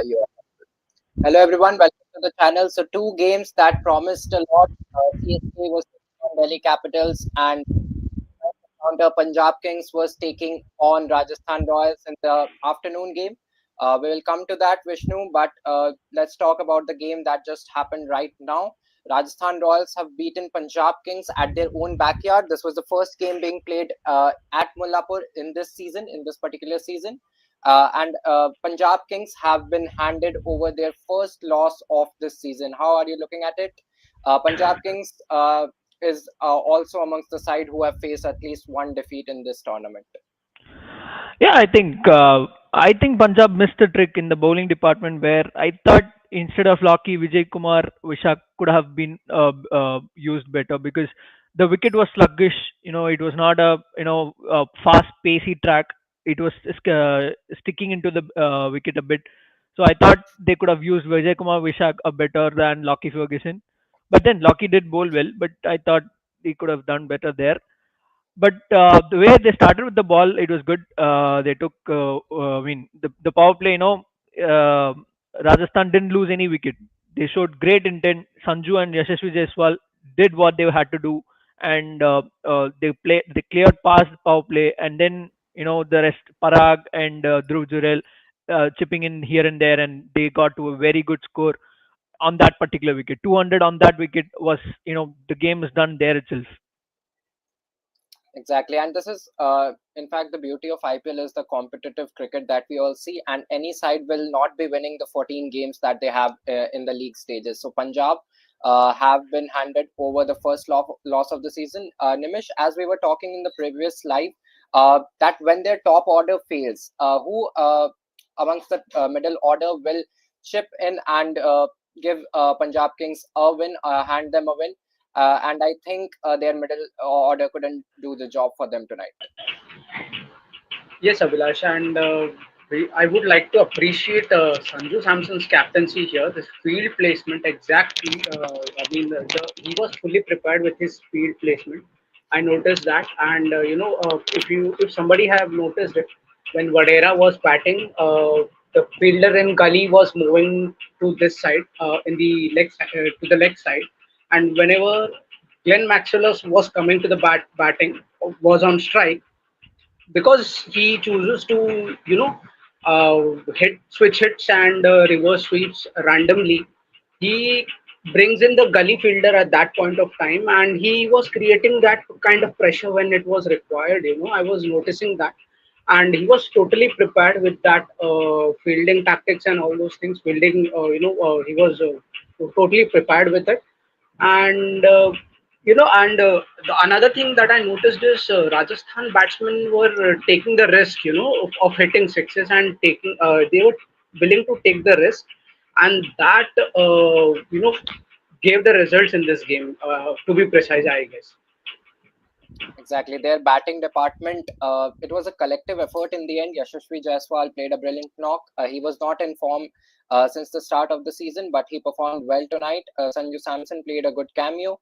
you are. Hello everyone, welcome to the channel. So two games that promised a lot. CSK was taking on Delhi Capitals, and counter Punjab Kings was taking on Rajasthan Royals in the afternoon game. We will come to that, Vishnu, but let's talk about the game that just happened right now. Rajasthan Royals have beaten Punjab Kings at their own backyard. This was the first game being played at Mullapur in this particular season. And Punjab Kings have been handed over their first loss of this season. How are you looking at it? Punjab Kings is also amongst the side who have faced at least one defeat in this tournament. Yeah, I think Punjab missed a trick in the bowling department where I thought instead of Locky, Vijay Kumar, Vishak could have been used better because the wicket was sluggish. It was not a fast pacey track. It was sticking into the wicket a bit. So I thought they could have used Vijay Kumar, Vishak better than Locky Ferguson. But then Locky did bowl well, but I thought he could have done better there. But the way they started with the ball, it was good. They took, the power play. Uh, Rajasthan didn't lose any wicket. They showed great intent. Sanju and Yashasvi Jaiswal did what they had to do, and they cleared past the power play, and then the rest Parag and Dhruv Jurel chipping in here and there, and they got to a very good score on that particular wicket. 200 on that wicket was, the game is done there itself. Exactly, and this is, in fact, the beauty of IPL is the competitive cricket that we all see, and any side will not be winning the 14 games that they have in the league stages. So Punjab have been handed over the first loss of the season. Nimish, as we were talking in the previous live, that when their top order fails, who amongst the middle order will chip in and give Punjab Kings a win, hand them a win? And I think their middle order couldn't do the job for them tonight. Yes, Abhilash, and I would like to appreciate Sanju Samson's captaincy here. This field placement, exactly. He was fully prepared with his field placement. I noticed that, and if somebody have noticed it, when Vadera was batting, the fielder in gully was moving to this side, in the to the leg side, and whenever Glenn Maxwell was coming to the batting, was on strike, because he chooses to hit switch hits and reverse sweeps randomly. He brings in the gully fielder at that point of time, and he was creating that kind of pressure when it was required. I was noticing that, and he was totally prepared with that fielding tactics and all those things. Fielding, he was totally prepared with it. And another thing that I noticed is Rajasthan batsmen were taking the risk, of hitting sixes, and taking they were willing to take the risk, and that gave the results in this game. To be precise, I guess. Exactly, their batting department. It was a collective effort in the end. Yashasvi Jaiswal played a brilliant knock. He was not in form since the start of the season, but he performed well tonight. Sanju Samson played a good cameo.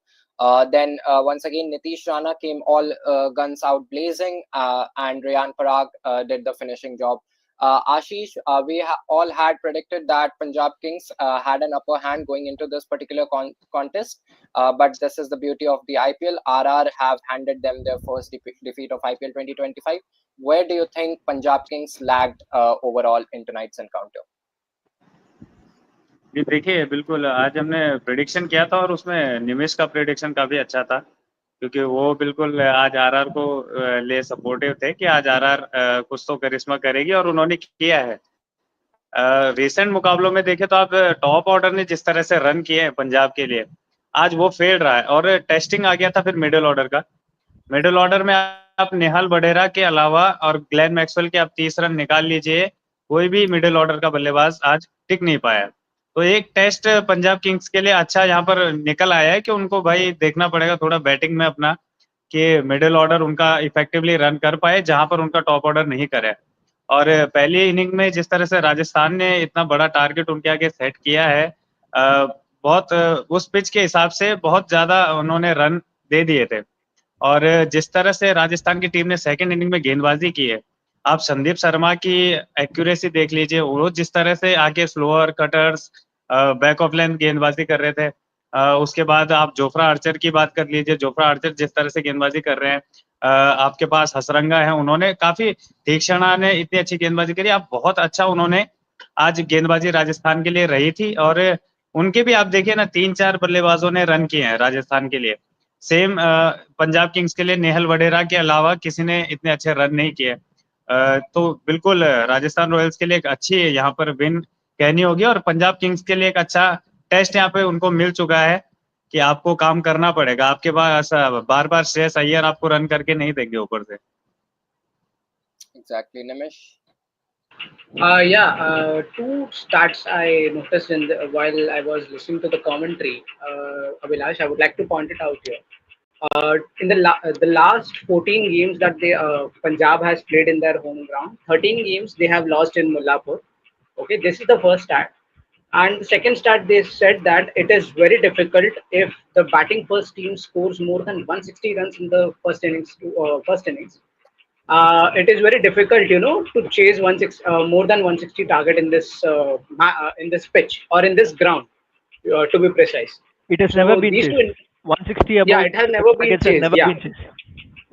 Then once again, Nitish Rana came all guns out blazing, and Rayan Parag did the finishing job. Ashish, we all had predicted that Punjab Kings had an upper hand going into this particular contest, but this is the beauty of the IPL. RR have handed them their first defeat of IPL 2025. Where do you think Punjab Kings lagged overall in tonight's encounter? जी देखिए, बिल्कुल आज हमने prediction किया था और उसमें निमेश का prediction काफ़ी अच्छा था, क्योंकि वो बिल्कुल आज आरआर को ले सपोर्टिव थे कि आज आरआर कुछ तो करिश्मा करेगी, और उन्होंने किया है। रिसेंट मुकाबलों में देखें तो आप टॉप ऑर्डर ने जिस तरह से रन किए हैं पंजाब के लिए, आज वो फेल रहा है, और टेस्टिंग आ गया था फिर मिडिल ऑर्डर का। मिडिल ऑर्डर में आप नेहाल बडेरा के अलावा और ग्लेन मैक्सवेल के आप 30 रन निकाल लीजिए, कोई भी मिडिल ऑर्डर का बल्लेबाज आज टिक नहीं पाया। तो एक टेस्ट पंजाब किंग्स के लिए अच्छा यहाँ पर निकल आया है कि उनको भाई देखना पड़ेगा थोड़ा बैटिंग में अपना, कि मिडिल ऑर्डर उनका इफेक्टिवली रन कर पाए जहां पर उनका टॉप ऑर्डर नहीं करे। और पहली इनिंग में जिस तरह से राजस्थान ने इतना बड़ा टारगेट उनके आगे सेट किया है, बहुत उस पिच के हिसाब से बहुत ज्यादा उन्होंने रन दे दिए थे। और जिस तरह से राजस्थान की टीम ने सेकंड इनिंग में गेंदबाजी की है, आप संदीप शर्मा की एक्यूरेसी देख लीजिए, वो जिस तरह से आके slower cutters back of length गेंदबाजी कर रहे थे। उसके बाद आप जोफ्रा आर्चर की बात कर लीजिए, जोफ्रा आर्चर जिस तरह से गेंदबाजी कर रहे हैं। आपके पास हसरंगा है, उन्होंने काफी तीक्ष्णा ने इतनी अच्छी गेंदबाजी करी। आप बहुत अच्छा उन्होंने आज गेंदबाजी राजस्थान के लिए रही थी, और उनके भी आप देखिए ना 3-4 बल्लेबाजों ने रन किए हैं राजस्थान के लिए। सेम पंजाब किंग्स के लिए नेहल वडेरा के अलावा किसी ने इतने अच्छे रन नहीं किए। तो बिल्कुल राजस्थान रॉयल्स के लिए एक अच्छी यहाँ पर विन कहनी होगी, और पंजाब किंग्स के लिए एक अच्छा टेस्ट यहाँ पे उनको मिल चुका है कि आपको काम करना पड़ेगा। आपके पास बार बार श्रेयस अय्यर आपको रन करके नहीं देंगे ऊपर से। Exactly, Nimish. Two stats I noticed while I was listening to the commentary. Abhilash, I would like to point it out here. In the last 14 games that Punjab has played in their home ground, 13 games they have lost in Mullapur. Okay, this is the first stat. And the second stat, they said that it is very difficult if the batting first team scores more than 160 runs in the first innings. It is very difficult, to chase more than 160 target in this pitch or in this ground, to be precise. It has never So been these chased. two, 160 yeah, above it has never been targets has chased. never Yeah, been chased.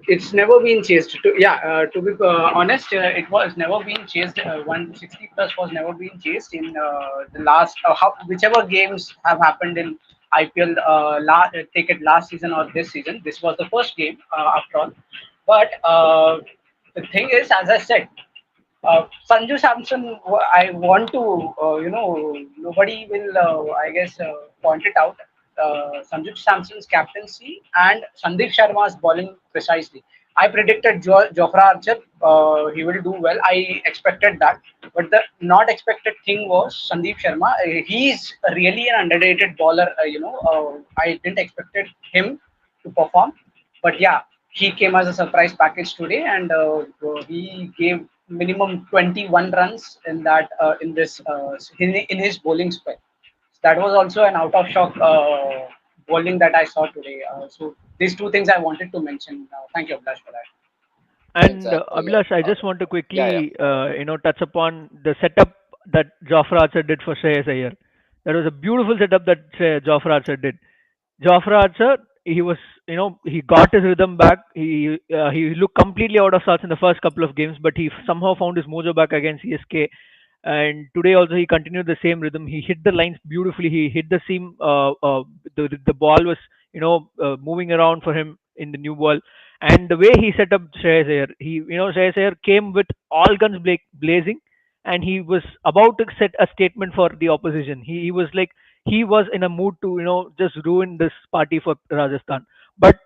it's never been chased. To be honest, it was never been chased. 160 plus was never been chased in the last whichever games have happened in IPL. Take it last season or this season. This was the first game after all. But the thing is, as I said, Sanju Samson, I want to, nobody will, I guess, point it out. Sanju Samson's captaincy and Sandeep Sharma's bowling precisely. I predicted Jofra Archer, he will do well. I expected that. But the not expected thing was Sandeep Sharma. He's really an underrated bowler. I didn't expected him to perform. But yeah, he came as a surprise package today, and he gave minimum 21 runs in his bowling spell. That was also an out of shock bowling that I saw today. So these two things I wanted to mention. Thank you, Abhilash, for that. And Exactly. Abhilash, I just want to Yeah, yeah. quickly, touch upon the setup that Jofra Archer did for Shreyas Iyer. That was a beautiful setup that Jofra Archer did. Jofra Archer, he was, he got his rhythm back. He looked completely out of sorts in the first couple of games, but he somehow found his mojo back against CSK. And today also he continued the same rhythm. He hit the lines beautifully. He hit the seam. The ball was, moving around for him in the new ball. And the way he set up Shreyas Iyer, Shreyas Iyer came with all guns blazing, and he was about to set a statement for the opposition. He was like, he was in a mood to just ruin this party for Rajasthan. But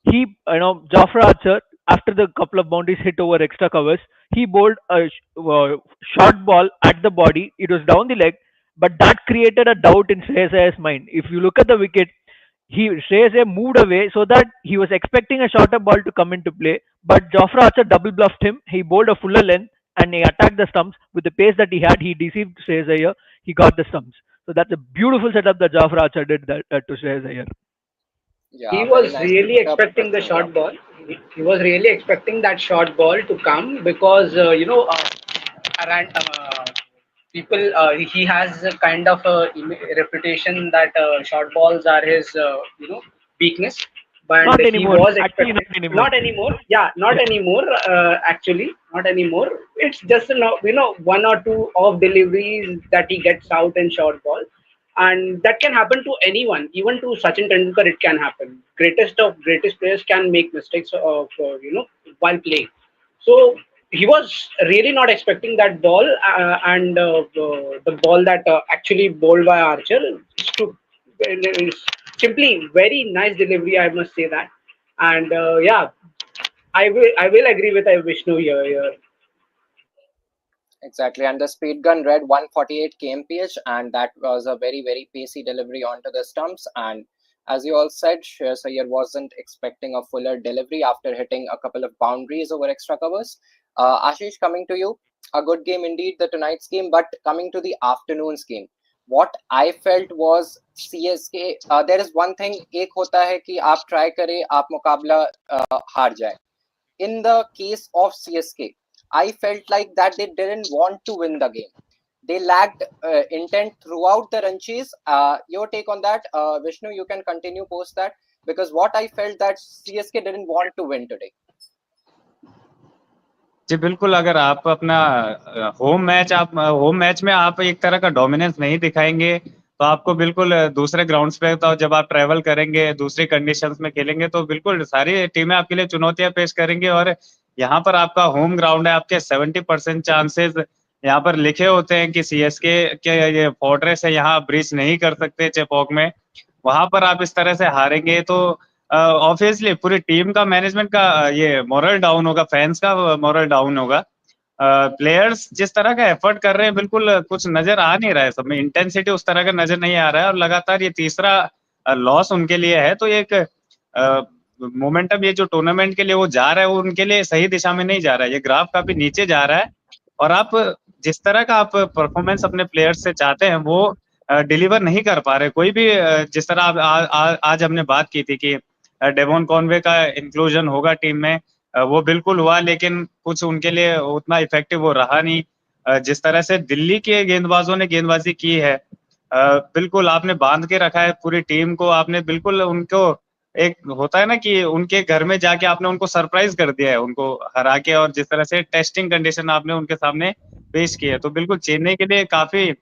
Jafra Archer, after the couple of boundaries hit over extra covers, he bowled a short ball at the body. It was down the leg, but that created a doubt in Shreyas Iyer's mind. If you look at the wicket, Shreyas Iyer moved away so that he was expecting a shorter ball to come into play, but Jofra Archer double bluffed him. He bowled a fuller length and he attacked the stumps with the pace that he had. He deceived Shreyas Iyer. He got the stumps. So that's a beautiful setup that Jofra Archer did to Shreyas Iyer. He Yeah, very was nicely really put up. expecting the short ball. He was really expecting that short ball to come because around people. He has a kind of a reputation that short balls are his weakness. But Not he anymore. was Actually, expecting not anymore. not anymore. Yeah, not Yeah. anymore. Actually, not anymore. It's just one or two off deliveries that he gets out in short ball, and that can happen to anyone, even to Sachin Tendulkar. It can happen. Greatest of greatest players can make mistakes while playing. So he was really not expecting that ball, and the ball that actually bowled by Archer is simply very nice delivery. I must say that, and yeah, I will agree with Vishnu here. Exactly. And the speed gun read 148 kmph, and that was a very, very pacey delivery onto the stumps. And as you all said, Shreyas Iyer wasn't expecting a fuller delivery after hitting a couple of boundaries over extra covers. Ashish, coming to you, a good game indeed, the tonight's game, but coming to the afternoon's game. What I felt was CSK. There is one thing, एक होता है कि आप try करें, आप मुकाबला हार जाए. In the case of CSK, I felt like that they didn't want to win the game. They lacked intent throughout the run chase. Your take on that, Vishnu? You can continue post that, because what I felt that CSK didn't want to win today. जी बिल्कुल, अगर आप अपना home match में आप एक तरह का dominance नहीं दिखाएँगे, तो आपको बिल्कुल दूसरे ग्राउंड्स पे तो जब आप ट्रैवल करेंगे, दूसरी कंडीशंस में खेलेंगे, तो बिल्कुल सारी टीमें आपके लिए चुनौतियाँ पेश करेंगी और यहाँ पर आपका होम ग्राउंड है, आपके 70% चांसेस यहाँ पर लिखे होते हैं कि सीएसके के ये फोर्ट्रेस है, यहाँ ब्रीच नहीं कर सकते चेपॉक में। वहाँ पर आप इस तरह से हारेंगे तो ऑब्वियसली पूरी टीम का मैनेजमेंट का ये मोरल डाउन होगा, फैंस का मोरल डाउन होगा। प्लेयर्स जिस तरह का एफर्ट कर रहे हैं बिल्कुल कुछ नजर आ नहीं रहा है सब में, इंटेंसिटी उस तरह का नजर नहीं आ रहा है और लगातार ये तीसरा लॉस उनके लिए है। तो ये एक मोमेंटम ये जो टूर्नामेंट के लिए वो जा रहा है वो उनके लिए सही दिशा में नहीं जा रहा है, ये ग्राफ काफी नीचे जा रहा है। और आप जिस तरह का आप परफॉर्मेंस अपने प्लेयर्स से चाहते हैं वो डिलीवर नहीं कर पा रहे कोई भी। जिस तरह आज हमने बात की थी कि डेवॉन कॉनवे का इंक्लूजन होगा टीम में, वो बिल्कुल हुआ, लेकिन कुछ उनके लिए उतना इफेक्टिव वो रहा नहीं। जिस तरह से दिल्ली के गेंदबाजों ने गेंदबाजी की है, बिल्कुल आपने बांध के रखा है पूरी टीम को, आपने बिल्कुल उनको एक होता है ना कि उनके घर में जाके आपने उनको सरप्राइज कर दिया है उनको हरा के, और जिस तरह से टेस्टिंग कंडीशन आपने उनके सामने पेश की है, तो बिल्कुल चेन्नई के लिए काफी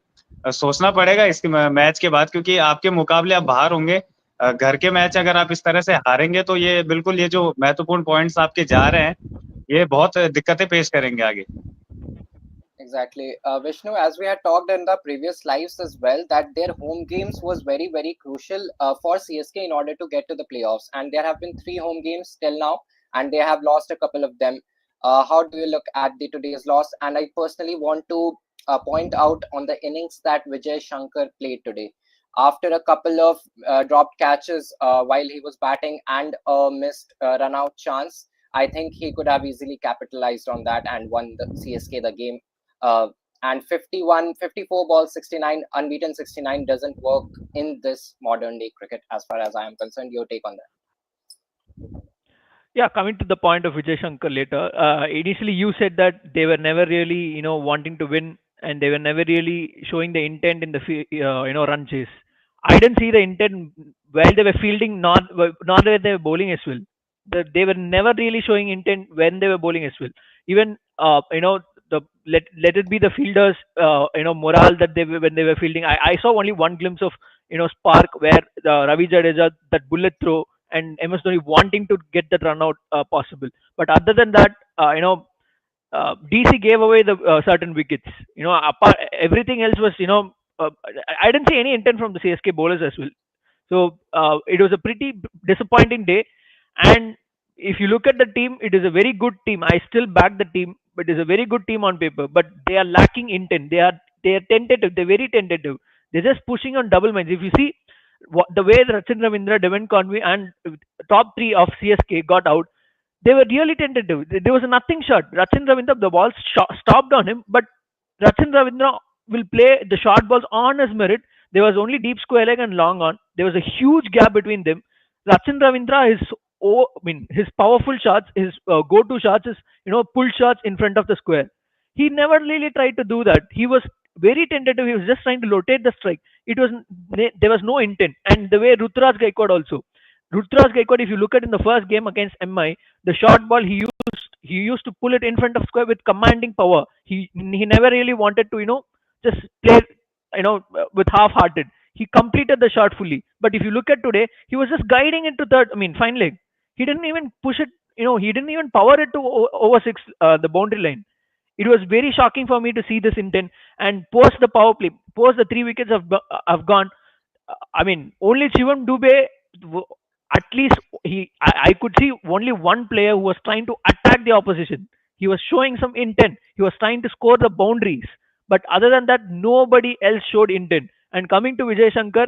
सोचना पड़ेगा इस मैच के बाद, क्योंकि आपके मुकाबले आप बाहर होंगे। घर के मैच अगर आप इस तरह से हारेंगे तो ये बिल्कुल ये जो महत्वपूर्ण पॉइंट्स आपके जा रहे हैं ये बहुत दिक्कतें पेश करेंगे आगे। Exactly. Vishnu, as we had talked in the previous lives as well, that their home games was very, very crucial for CSK in order to get to the playoffs. And there have been 3 home games till now, and they have lost a couple of them. How do you look at the today's loss? And I personally want to point out on the innings that Vijay Shankar played today. After a couple of dropped catches while he was batting and a missed run out chance, I think he could have easily capitalized on that and won the CSK the game. uh, and 51 54 balls 69 unbeaten 69 doesn't work in this modern day cricket as far as I am concerned. Your take on that? Yeah, coming to the point of Vijay Shankar later, initially you said that they were never really, wanting to win, and they were never really showing the intent in the, run chase. I didn't see the intent while they were fielding, not when they were bowling as well. They were never really showing intent when they were bowling as well. Even, let it be the fielders, morale that they were when they were fielding. I saw only one glimpse of, spark where Ravi Jadeja, that bullet throw, and MS Dhoni wanting to get that run out possible. But other than that, DC gave away the certain wickets. Apart, everything else was, I didn't see any intent from the CSK bowlers as well. So it was a pretty disappointing day. And if you look at the team, it is a very good team. I still back the team, but it is a very good team on paper. But they are lacking intent. They are tentative. They're very tentative. They're just pushing on double minds. If you see the way Rachin Ravindra, Devon Conway, and top three of CSK got out, they were really tentative. There was a nothing shot. Rachin Ravindra, the ball stopped on him, but Rachin Ravindra will play the short balls on his merit. There was only deep square leg and long on. There was a huge gap between them. Rachin Ravindra is, his powerful shots, his go-to shots is, pull shots in front of the square. He never really tried to do that. He was very tentative. He was just trying to rotate the strike. It was There was no intent. And the way Rutraj Gaikwad also, Rutraj Gaikwad, if you look at in the first game against MI, the short ball he used to pull it in front of square with commanding power. He never really wanted to just play with half-hearted. He completed the shot fully. But if you look at today, he was just guiding it to third. I mean, fine leg. He didn't even push it. He didn't even power it to over six, the boundary line. It was very shocking for me to see this intent. And post the power play, post the 3 wickets have gone. I mean, only Shivam Dubey, at least I could see only one player who was trying to attack the opposition. He was showing some intent. He was trying to score the boundaries. But other than that, nobody else showed intent. And coming to Vijay Shankar,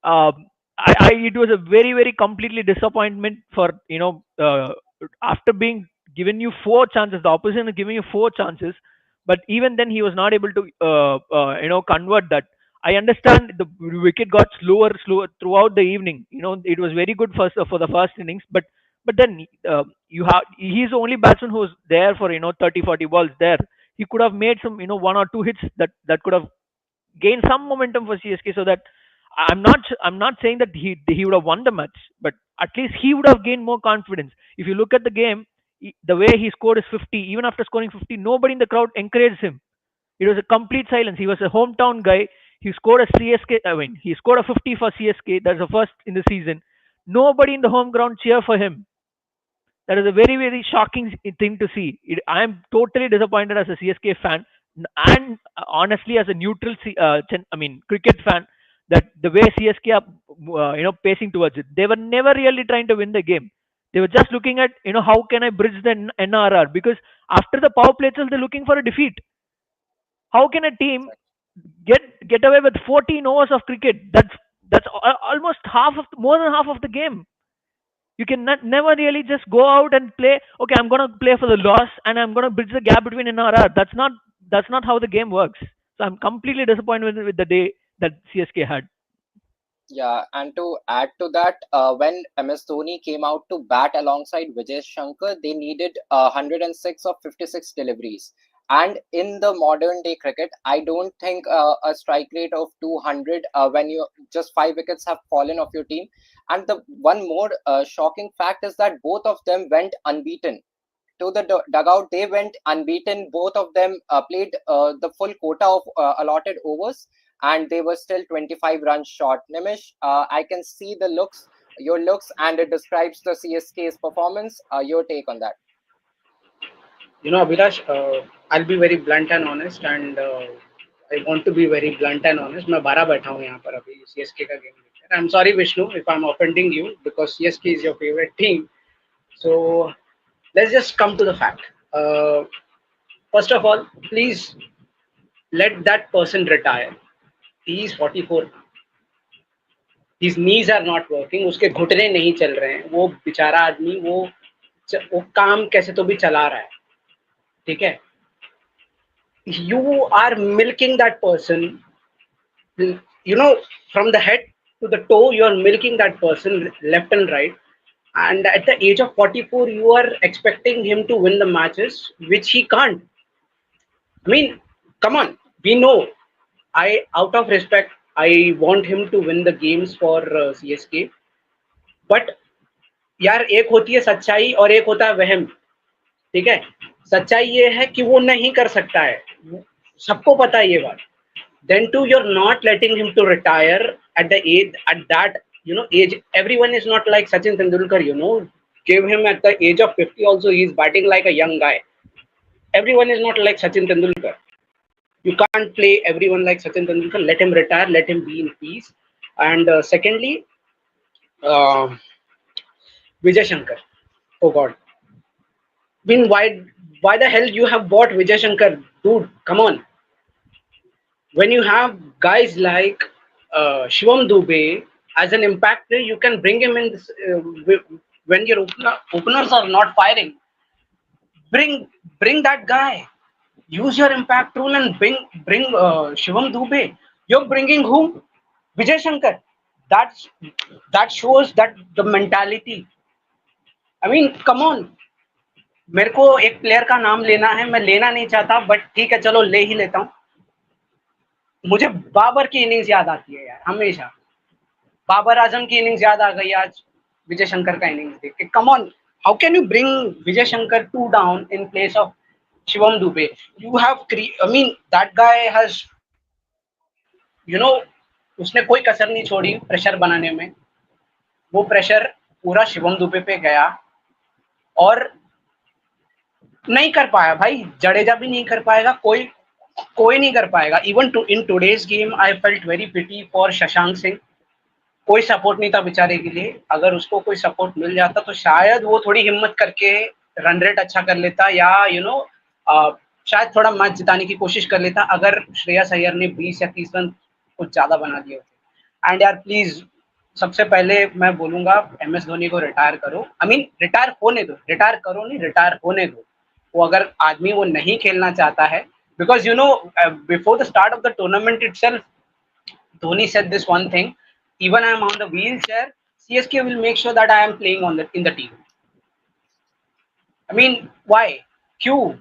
it was a very, very completely disappointment for, after being given you 4 chances, the opposition is giving you 4 chances, but even then he was not able to, convert that. I understand the wicket got slower throughout the evening. It was very good for the first innings, but But then he's the only batsman who's there for 30 40 balls there. He could have made some one or two hits that could have gained some momentum for CSK, so that I'm not saying that he would have won the match, but at least he would have gained more confidence. If you look at the game, the way he scored is 50. Even after scoring 50, nobody in the crowd encouraged him. It was a complete silence. He was a hometown guy. He scored a CSK. I mean, he scored a 50 for CSK. That's the first in the season. Nobody in the home ground cheer for him. That is a very, very shocking thing to see. I am totally disappointed as a CSK fan, and honestly as a neutral, cricket fan, that the way CSK are, pacing towards it, they were never really trying to win the game. They were just looking at, how can I bridge the NRR, because after the power play itself, they're looking for a defeat. How can a team get away with 14 overs of cricket? That's almost more than half of the game. You can never really just go out and play. Okay, I'm gonna play for the loss, and I'm gonna bridge the gap between N and R. That's not how the game works. So I'm completely disappointed with the day that CSK had. Yeah, and to add to that, when MS Dhoni came out to bat alongside Vijay Shankar, they needed 106 of 56 deliveries. And in the modern day cricket, I don't think a strike rate of 200 when you just 5 wickets have fallen off your team. And the one more shocking fact is that both of them went unbeaten to the dugout. They went unbeaten. Both of them played the full quota of allotted overs, and they were still 25 runs short. Nimish, I can see your looks, and it describes the CSK's performance. Your take on that? Abhilash, I'll be very blunt and honest, and I want to be very blunt and honest. मैं 12 बैठा हूँ यहाँ पर अभी CSK का game देखकर. I'm sorry Vishnu if I'm offending you because CSK is your favorite team. So let's just come to the fact. First of all, please let that person retire. He is 44. His knees are not working. उसके घुटने नहीं चल रहे हैं. वो बेचारा आदमी वो काम कैसे तो भी चला रहा है. ठीक है? You are milking that person. From the head to the toe, you are milking that person left and right. And at the age of 44, you are expecting him to win the matches, which he can't. I mean, come on. We know. Out of respect, I want him to win the games for CSK. But यार एक होती है सच्चाई और एक होता है वहम. ठीक है, सच्चाई ये है कि वो नहीं कर सकता है, सबको पता है ये बात. Then too, you're not letting him to retire at that age. Everyone is not like Sachin Tendulkar. Give him at the age of 50 also, he's batting like a young guy. Everyone is not like Sachin Tendulkar. You can't play everyone like Sachin Tendulkar. Let him retire. Let him be in peace. And secondly, Vijay Shankar. Oh God. I mean, why the hell you have bought Vijay Shankar? Dude, come on. When you have guys like Shivam Dubey as an impact player, you can bring him in this, when your openers are not firing. Bring that guy. Use your impact rule and bring Shivam Dubey. You're bringing whom? Vijay Shankar. That shows that the mentality. I mean, come on. मेरे को एक player का नाम लेना है, मैं लेना नहीं चाहता, बट ठीक है चलो ले ही लेता हूँ. मुझे बाबर की इनिंग्स याद आती है यार, हमेशा बाबर आजम की इनिंग्स याद आ गई आज विजय शंकर का इनिंग्स देख के. Come on, how can you bring Vijay Shankar 2 down in place of Shivam Dubey? You have that guy has उसने कोई कसर नहीं छोड़ी प्रेशर बनाने में. वो प्रेशर पूरा शिवम दुबे पे गया और नहीं कर पाया भाई. जडेजा भी नहीं कर पाएगा, कोई नहीं कर पाएगा. Even in today's game I felt very pity for Shashank Singh. कोई सपोर्ट नहीं था बेचारे के लिए. अगर उसको कोई सपोर्ट मिल जाता तो शायद वो थोड़ी हिम्मत करके रन रेट अच्छा कर लेता, या शायद थोड़ा मैच जिताने की कोशिश कर लेता अगर श्रेयस अय्यर ने 20 या 30 रन कुछ ज्यादा बना दिए होते. एंड यार प्लीज, सबसे पहले मैं बोलूंगा MS धोनी को रिटायर करो. रिटायर होने दो, रिटायर करो नहीं, रिटायर होने दो. वो अगर आदमी वो नहीं खेलना चाहता है, because before the start of the tournament itself, Dhoni said this one thing: even I am on the wheelchair, CSK will make sure that I am playing in the team. I mean, why? Q.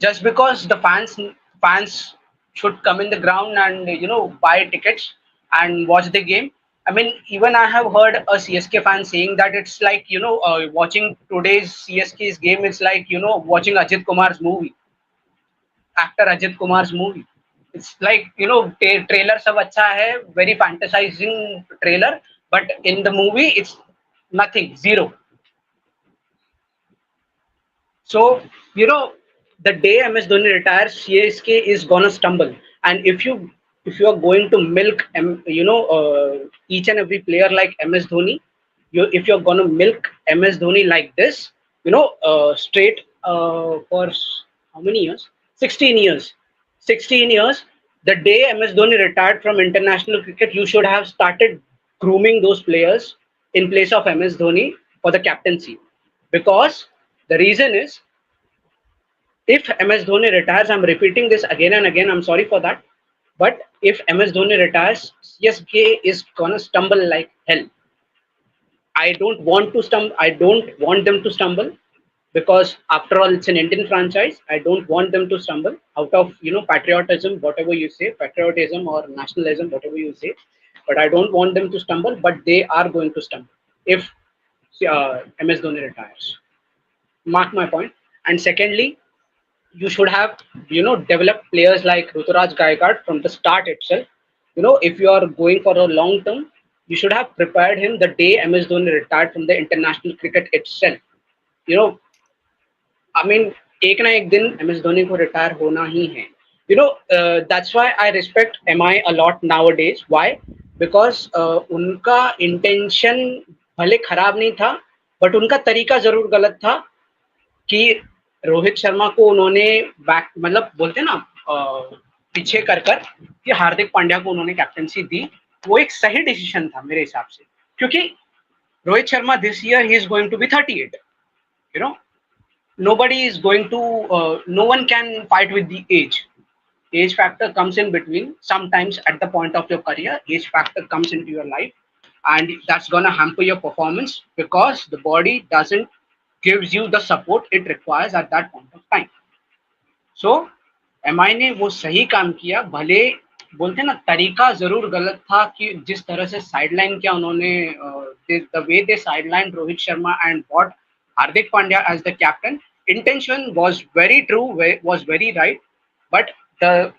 Just because the fans should come in the ground and buy tickets and watch the game. I mean, even I have heard a CSK fan saying that it's like watching today's CSK's game. It's like watching Ajit Kumar's movie, actor Ajit Kumar's movie. It's like trailer sab acha hai, very fantasizing trailer, but in the movie it's nothing, zero. So, the day MS Dhoni retires, CSK is gonna stumble. And if you are going to milk each and every player like MS Dhoni, if you're gonna milk MS Dhoni like this, straight for how many years? 16 years. 16 years. The day MS Dhoni retired from international cricket, you should have started grooming those players in place of MS Dhoni for the captaincy, because the reason is, if MS Dhoni retires, I'm repeating this again and again, I'm sorry for that. But if MS Dhoni retires, CSK is gonna stumble like hell. I don't want them to stumble, because after all, it's an Indian franchise. I don't want them to stumble out of patriotism, whatever you say, patriotism or nationalism, whatever you say. But I don't want them to stumble. But they are going to stumble if MS Dhoni retires. Mark my point. And secondly, you should have developed players like Ruturaj Gaikwad from the start itself. If you are going for a long term, you should have prepared him the day MS Dhoni retired from the international cricket itself. You know, I mean, एक ना एक दिन MS Dhoni को retire होना ही है. That's why I respect MI a lot nowadays. Why? Because उनका intention भले खराब नहीं था, but उनका तरीका जरूर गलत था कि रोहित शर्मा को उन्होंने बैक मतलब बोलते ना पीछे कर कि हार्दिक पांड्या को उन्होंने कैप्टनसी दी. वो एक सही डिसीजन था मेरे हिसाब से, क्योंकि Rohit Sharma this year he is going to be 38. Nobody is going to no one can fight with the age factor comes in between. Sometimes at the point of your career, age factor comes into your life, and that's going to hamper your performance, because the body doesn't gives you the support it requires at that point of time. So MI ने वो सही काम किया, भले बोलते ना तरीका जरूर गलत था कि जिस तरह से साइडलाइन किया उन्होंने, the way they sidelined Rohit Sharma and brought Hardik Pandya as the captain. Intention was very true, was very right, but the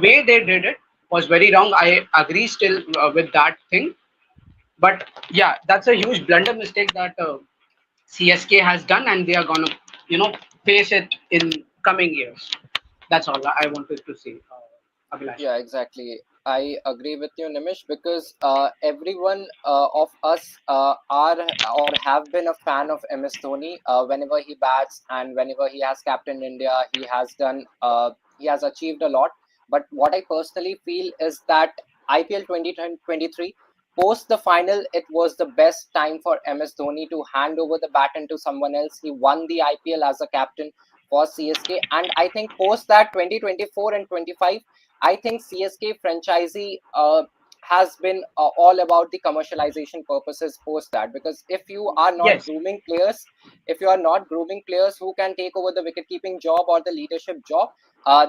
way they did it was very wrong. I agree still with that thing. But yeah, that's a huge blunder mistake that CSK has done, and they are gonna face it in coming years. That's all I wanted to say, Abhilash. Yeah, exactly. I agree with you, Nimish, because everyone of us are or have been a fan of MS Dhoni. Whenever he bats and whenever he has captained India, he has done, he has achieved a lot. But what I personally feel is that IPL 2023, post the final, it was the best time for MS Dhoni to hand over the baton to someone else. He won the IPL as a captain for CSK, and I think post that 2024 and 25, I think CSK franchisee has been all about the commercialization purposes post that, because if you are not Yes. grooming players, if you are not grooming players who can take over the wicket keeping job or the leadership job,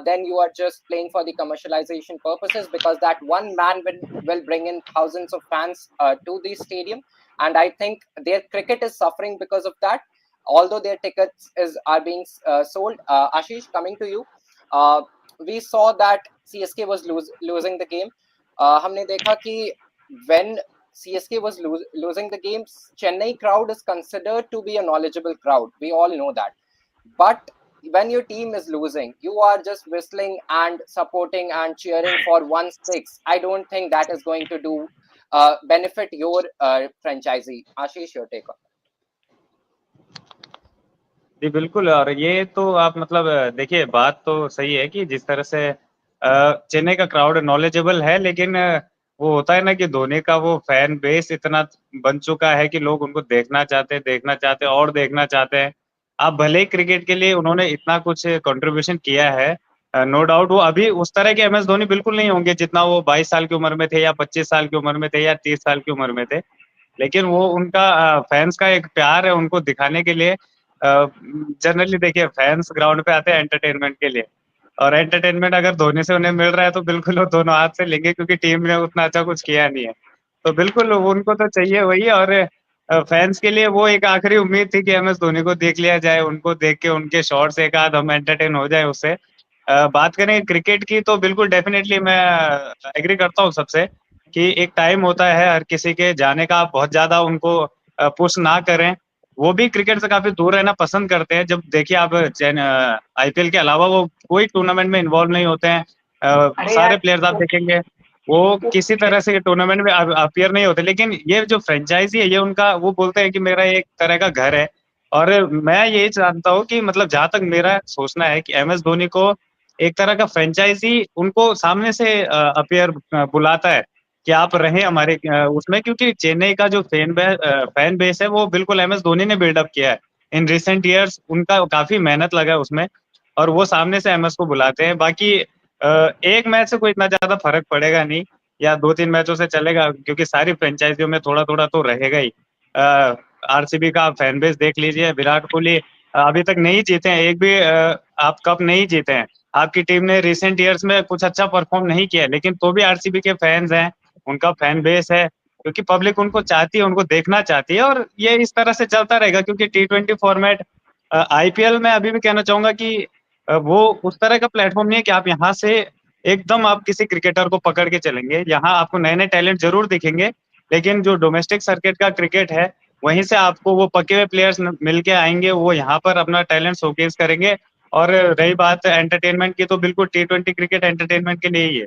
then you are just playing for the commercialization purposes, because that one man will bring in thousands of fans to the stadium, and I think their cricket is suffering because of that. Although their tickets are being sold. Ashish, coming to you, we saw that CSK was losing the game. हमने देखा कि when CSK was losing the game, Chennai crowd is considered to be a knowledgeable crowd. We all know that. But when your team is losing, you are just whistling and supporting and cheering for 1-6. I don't think that is going to do benefit your franchisee. Ashish, your take on that. जी बिल्कुल, और ये तो आप मतलब देखिए, बात तो सही है कि जिस तरह से चेन्नई का क्राउड नॉलेजेबल है, लेकिन वो होता है ना कि धोनी का वो फैन बेस इतना बन चुका है कि लोग उनको देखना चाहते हैं. आप भले ही क्रिकेट के लिए उन्होंने इतना कुछ कंट्रीब्यूशन किया है, नो डाउट वो अभी उस तरह के MS धोनी बिल्कुल नहीं होंगे जितना वो 22 साल की उम्र में थे या 25 साल की उम्र में थे या 30 साल की उम्र में थे. लेकिन वो उनका फैंस का एक प्यार है उनको दिखाने के लिए जनरली देखिए फैंस ग्राउंड पे आते हैं एंटरटेनमेंट के लिए, और एंटरटेनमेंट अगर धोनी से उन्हें मिल रहा है तो बिल्कुल वो दोनों हाथ से लेंगे, क्योंकि टीम ने उतना अच्छा कुछ किया नहीं है। तो बिल्कुल उनको तो चाहिए वही। और फैंस के लिए वो एक आखिरी उम्मीद थी कि MS धोनी को देख लिया जाए, उनको देख के उनके शॉट्स एक आध हम एंटरटेन हो जाए उससे। बात करें क्रिकेट की तो बिल्कुल डेफिनेटली मैं एग्री करता हूँ सबसे, कि एक टाइम होता है हर किसी के जाने का, आप बहुत ज्यादा उनको पुश ना करें। वो भी क्रिकेट से काफी दूर रहना पसंद करते हैं। जब देखिए आप IPL के अलावा वो कोई टूर्नामेंट में इन्वॉल्व नहीं होते हैं। अरे सारे यार प्लेयर्स आप वो, देखेंगे वो किसी वो तरह से टूर्नामेंट में अपीयर नहीं होते। लेकिन ये जो फ्रेंचाइजी है ये उनका, वो बोलते हैं कि मेरा एक तरह का घर है। और मैं यही जानता हूँ कि मतलब जहां तक मेरा सोचना है कि MS धोनी को एक तरह का फ्रेंचाइजी उनको सामने से अपीयर बुलाता है कि आप रहें हमारे उसमें, क्योंकि चेन्नई का जो फैन बेस है वो बिल्कुल MS धोनी ने बिल्डअप किया है इन रिसेंट ईयर्स। उनका काफी मेहनत लगा है उसमें, और वो सामने से MS को बुलाते हैं। बाकी एक मैच से कोई इतना ज्यादा फर्क पड़ेगा नहीं, या 2-3 मैचों से चलेगा, क्योंकि सारी फ्रेंचाइजियों में थोड़ा थोड़ा तो रहेगा ही। RCB का फैन बेस देख लीजिए, विराट कोहली अभी तक नहीं जीते हैं एक भी आप कप नहीं जीते हैं। आपकी टीम ने रिसेंट ईयर्स में कुछ अच्छा परफॉर्म नहीं किया, लेकिन तो भी RCB के फैंस हैं, उनका फैन बेस है, क्योंकि पब्लिक उनको चाहती है, उनको देखना चाहती है। और ये इस तरह से चलता रहेगा, क्योंकि T20 फॉर्मेट, IPL में अभी भी कहना चाहूंगा कि वो उस तरह का प्लेटफॉर्म नहीं है कि आप यहाँ से एकदम आप किसी क्रिकेटर को पकड़ के चलेंगे। यहाँ आपको नए नए टैलेंट जरूर दिखेंगे, लेकिन जो डोमेस्टिक सर्किट का क्रिकेट है वहीं से आपको वो पके हुए प्लेयर्स मिल के आएंगे, वो यहाँ पर अपना टैलेंट शोकेस करेंगे। और रही बात एंटरटेनमेंट की, तो बिल्कुल T20 क्रिकेट एंटरटेनमेंट के लिए ही है।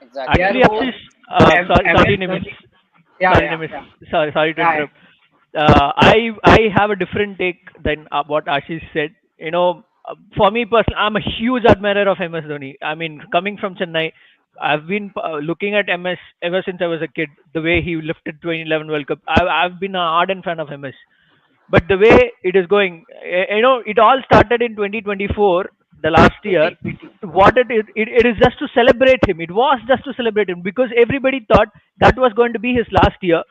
Exactly. यार Actually, वो Ashish, sorry, MS Nimesh. Dhoni, या Sorry, या Nimesh. या Sorry to या interrupt. I have a different take than what Ashish said. For me personally, I'm a huge admirer of MS Dhoni. I mean, coming from Chennai, I've been looking at MS ever since I was a kid. The way he lifted 2011 World Cup, I've been an ardent fan of MS. But the way it is going, it all started in 2024, the last year. PT. What it is just to celebrate him. It was just to celebrate him because everybody thought that was going to be his last year.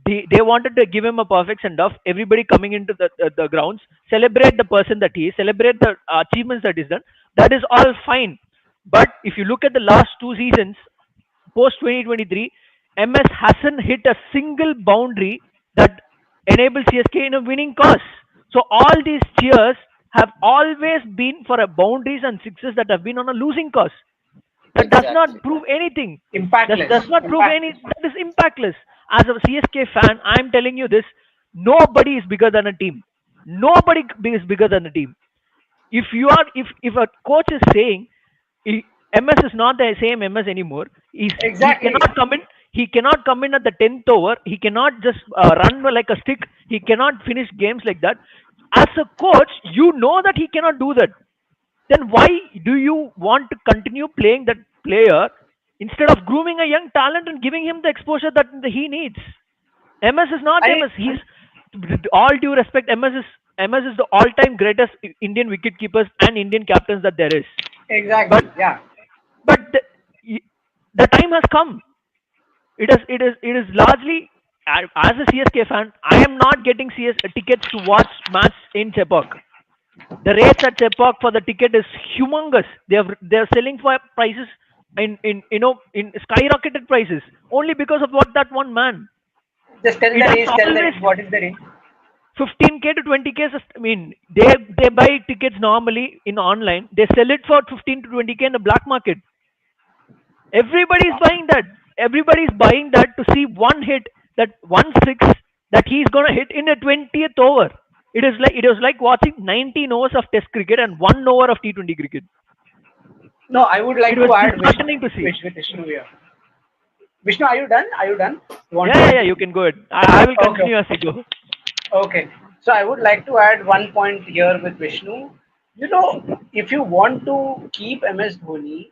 They wanted to give him a perfect send off. Everybody coming into the grounds, celebrate the person that he is, celebrate the achievements that he's done. That is all fine. But if you look at the last two seasons, post 2023, MS hasn't hit a single boundary that enables CSK in a winning cause. So all these cheers have always been for a boundaries and sixes that have been on a losing cause. That does Exactly. not prove anything. That Impactless, does not prove any. impactless. That is impactless. As a CSK fan, I'm telling you this: nobody is bigger than a team. Nobody is bigger than a team. If a coach is saying MS is not the same MS anymore, he Exactly. cannot come in. He cannot come in at the 10th over. He cannot just run like a stick. He cannot finish games like that. As a coach, you know that he cannot do that. Then why do you want to continue playing that player instead of grooming a young talent and giving him the exposure that he needs? MS is not I MS. He's, with all due respect, MS is the all-time greatest Indian wicket keepers and Indian captains that there is. But exactly, yeah. the time has come. It is largely, as a CSK fan, I am not getting tickets to watch match in Chepauk. The rates at Chepauk for the ticket is humongous. They're selling for prices in skyrocketed prices only because of what that one man. Just tell It the has range. Tell the always range. What is the range? 15K to 20K. I mean, they buy tickets normally in online. They sell it for 15 to 20K in the black market. Everybody is buying that. Everybody is buying that to see one hit, that one six that he's gonna hit in a 20th over. It was like watching 19 overs of Test cricket and 1 over of T20 cricket. No, I would It like was to add Vishnu. disheartening to see. Vishnu here. Vishnu, are you done? Are you done? You want Yeah, to yeah, add? yeah. You can go ahead. I will Okay. continue as you go. Okay. So I would like to add one point here with Vishnu. If you want to keep MS Dhoni,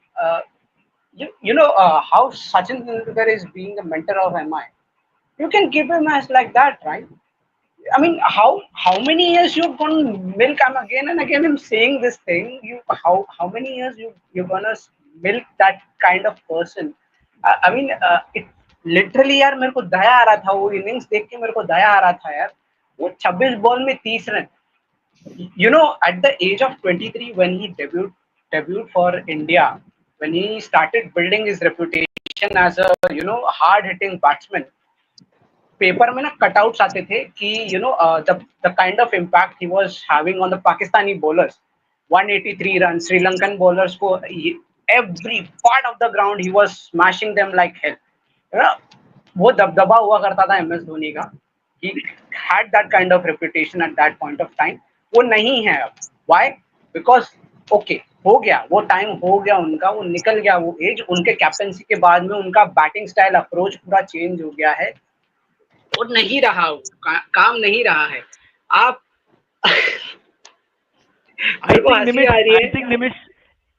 how Sachin Tendulkar is being a mentor of MI. You can keep him as like that, right? I mean, how many years you're gonna milk? I'm again and again I'm saying this thing. How many years you're gonna milk that kind of person? I mean, it literally यार मेरे को दया आ रहा था वो innings देख के मेरे को दया आ रहा था यार. वो 26 बॉल में 30 run. You know, at the age of 23, when he debuted for India, when he started building his reputation as a hard hitting batsman, paper में ना कटआउट्स आते थे कि the kind of impact he was having on the Pakistani bowlers. 183 run Sri Lankan bowlers को every part of the ground he was smashing them like hell. वो दबदबा हुआ करता था एमएस धोनी का. He had that kind of reputation at that point of time. वो नहीं है अब. व्हाई? बिकॉज ओके हो गया वो टाइम, हो गया उनका, वो निकल गया वो एज. उनके कैप्टनसी के बाद में उनका बैटिंग स्टाइल अप्रोच पूरा चेंज हो गया है. वो नहीं रहा, वो काम नहीं रहा है. आप I think Nimish,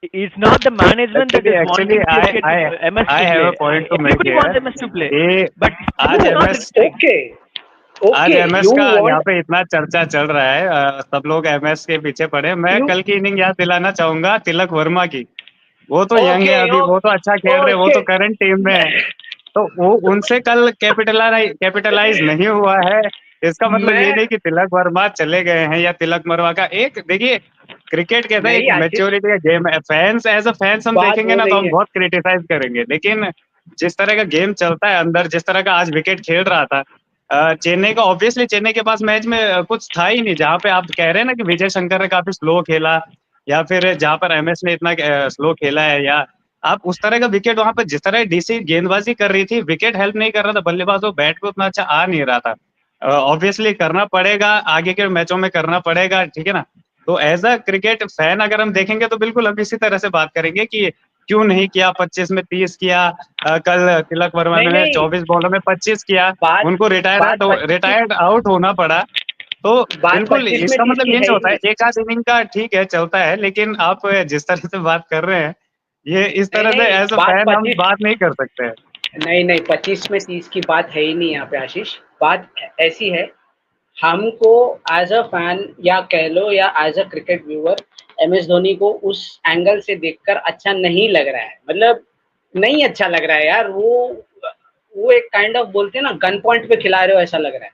it's not the management that is wanting MS I to have play. a point to make Everybody here. wants MS to play, but आज MS आज ओके MS का यहाँ पे इतना चर्चा चल रहा है, सब लोग MS के पीछे पड़े. मैं कल की इनिंग याद दिलाना चाहूंगा तिलक वर्मा की. वो तो यंग है अभी, वो तो अच्छा खेल रहे हैं, वो तो करंट टीम में है. तो वो उनसे कल कैपिटलाइज नहीं हुआ है. इसका मतलब ये नहीं कि तिलक वर्मा चले गए हैं या तिलक वर्मा का एक. देखिए क्रिकेट कहता है एक मैच्योरिटी का गेम है. फैंस एज अ फैंस हम देखेंगे ना तो हम बहुत क्रिटिसाइज करेंगे, लेकिन जिस तरह का गेम चलता है अंदर, जिस तरह का आज विकेट खेल रहा था चेन्नई का, ऑब्वियसली चेन्नई के पास मैच में कुछ था ही नहीं. जहाँ पे आप कह रहे हैं ना कि विजय शंकर ने काफी स्लो खेला, या फिर जहाँ पर एमएस ने इतना स्लो खेला है, या आप उस तरह का विकेट वहां पर जिस तरह डीसी गेंदबाजी कर रही थी, विकेट हेल्प नहीं कर रहा था, बल्लेबाजों बैट पे उतना अच्छा आ नहीं रहा था. ऑब्वियसली करना पड़ेगा, आगे के मैचों में करना पड़ेगा, ठीक है ना. तो एज अ क्रिकेट फैन अगर हम देखेंगे तो बिल्कुल हम इसी तरह से बात करेंगे कि क्यों नहीं किया, 25 में 30 किया. कल तिलक वर्मा ने 24 बॉलों में 25 किया, उनको रिटायर्ड आउट होना पड़ा. तो बिल्कुल इसका मतलब ये नहीं होता है एक आध इनिंग का ठीक है चलता है, लेकिन आप जिस तरह से बात कर रहे हैं ये इस तरह से एज अ फैन हम बात नहीं कर सकते हैं. नहीं 25 में 30 की बात है ही नहीं यहाँ पे आशीष. बात ऐसी है, हमको एज अ फैन या कह लो या as a cricket viewer MS Dhoni को उस एंगल से देखकर अच्छा नहीं लग रहा है. मतलब नहीं अच्छा लग रहा है यार. वो एक काइंड ऑफ बोलते हैं ना गन पॉइंट पे खिला रहे हो ऐसा लग रहा है.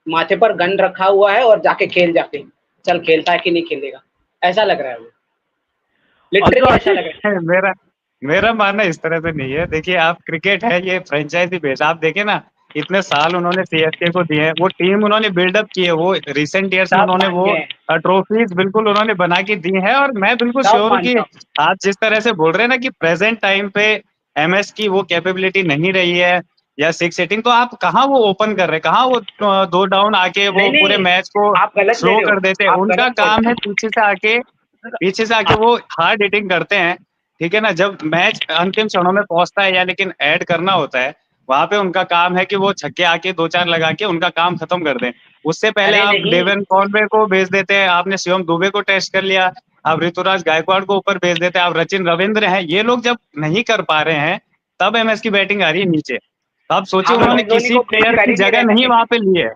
माथे पर गन रखा हुआ है और जाके चल खेलता है कि नहीं खेलेगा, ऐसा लग रहा है. वो लिटरली ऐसा लग रहा है. मेरा मानना इस तरह से नहीं है. देखिए आप क्रिकेट है ये फ्रेंचाइजी बेस, आप देखें ना इतने साल उन्होंने सीएसके को दिए हैं, वो टीम उन्होंने बिल्डअप की है, वो रिसेंट ईयर्स में उन्होंने वो ट्रॉफीज बिल्कुल उन्होंने बना के दी है. और मैं बिल्कुल श्योर हूँ कि आप जिस तरह से बोल रहे हैं ना कि प्रेजेंट टाइम पे एमएस की वो कैपेबिलिटी नहीं रही है या 6 हिटिंग, तो आप कहाँ वो ओपन कर रहे हैं, कहाँ वो 2 डाउन आके वो पूरे मैच को स्लो कर देते हैं. उनका काम है पीछे से आके वो हार्ड हिटिंग करते हैं, ठीक है ना. जब मैच अंतिम क्षणों में पहुंचता है या लेकिन ऐड करना होता है, वहां पे उनका काम है कि वो छक्के आके 2-4 लगा के उनका काम खत्म कर दें. उससे पहले आप डेवन कॉनवे को भेज देते हैं, आपने शिवम दुबे को टेस्ट कर लिया, आप ऋतुराज गायकवाड़ को ऊपर भेज देते हैं, आप रचिन रविंद्र हैं, ये लोग जब नहीं कर पा रहे हैं तब एमएस की बैटिंग आ रही है नीचे. आप सोचिए उन्होंने किसी प्लेयर की जगह नहीं वहां पे ली है.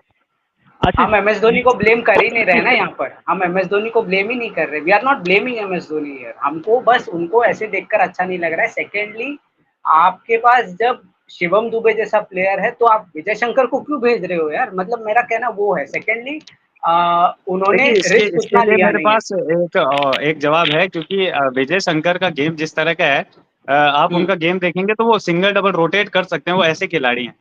हम एमएस धोनी को ब्लेम कर ही नहीं रहे ना यहाँ पर. हम एमएस धोनी को ब्लेम ही नहीं कर रहे. We are not blaming MS Dhoni here. हमको बस उनको ऐसे देखकर अच्छा नहीं लग रहा है. सेकेंडली, आपके पास जब शिवम दुबे जैसा प्लेयर है तो आप विजय शंकर को क्यों भेज रहे हो यार. मतलब मेरा कहना वो है. सेकेंडली उन्होंने रिस्क उतना लिया मेरे पास एक जवाब है, क्योंकि विजय शंकर का गेम जिस तरह का है, आप उनका गेम देखेंगे तो वो सिंगल डबल रोटेट कर सकते हैं, वो ऐसे खिलाड़ी हैं.